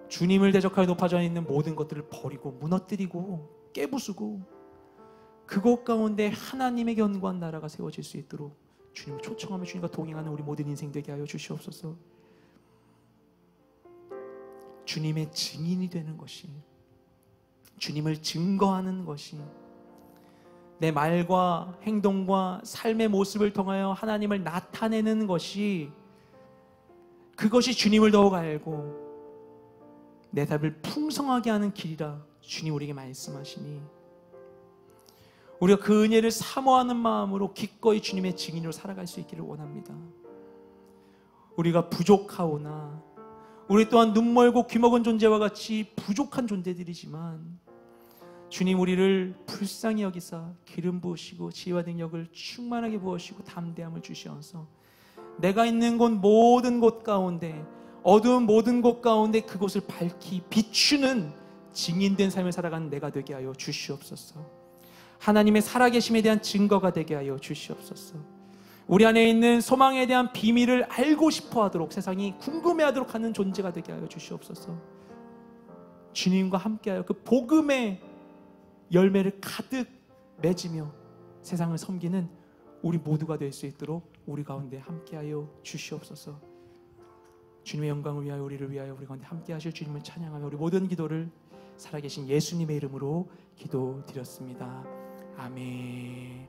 Speaker 1: 주님을 대적하여 높아져 있는 모든 것들을 버리고 무너뜨리고 깨부수고 그곳 가운데 하나님의 견고한 나라가 세워질 수 있도록 주님을 초청하며 주님과 동행하는 우리 모든 인생 되게 하여 주시옵소서. 주님의 증인이 되는 것이, 주님을 증거하는 것이, 내 말과 행동과 삶의 모습을 통하여 하나님을 나타내는 것이, 그것이 주님을 더욱 알고 내 삶을 풍성하게 하는 길이라 주님 우리에게 말씀하시니 우리가 그 은혜를 사모하는 마음으로 기꺼이 주님의 증인으로 살아갈 수 있기를 원합니다. 우리가 부족하오나 우리 또한 눈멀고 귀먹은 존재와 같이 부족한 존재들이지만 주님 우리를 불쌍히 여기사 기름 부으시고 지혜와 능력을 충만하게 부으시고 담대함을 주시어서 내가 있는 곳 모든 곳 가운데 어두운 모든 곳 가운데 그곳을 밝히 비추는 증인된 삶을 살아가는 내가 되게 하여 주시옵소서. 하나님의 살아계심에 대한 증거가 되게 하여 주시옵소서. 우리 안에 있는 소망에 대한 비밀을 알고 싶어 하도록 세상이 궁금해하도록 하는 존재가 되게 하여 주시옵소서. 주님과 함께하여 그 복음의 열매를 가득 맺으며 세상을 섬기는 우리 모두가 될 수 있도록 우리 가운데 함께하여 주시옵소서. 주님의 영광을 위하여 우리를 위하여 우리 가운데 함께하실 주님을 찬양하며 우리 모든 기도를 살아계신 예수님의 이름으로 기도드렸습니다. 아멘.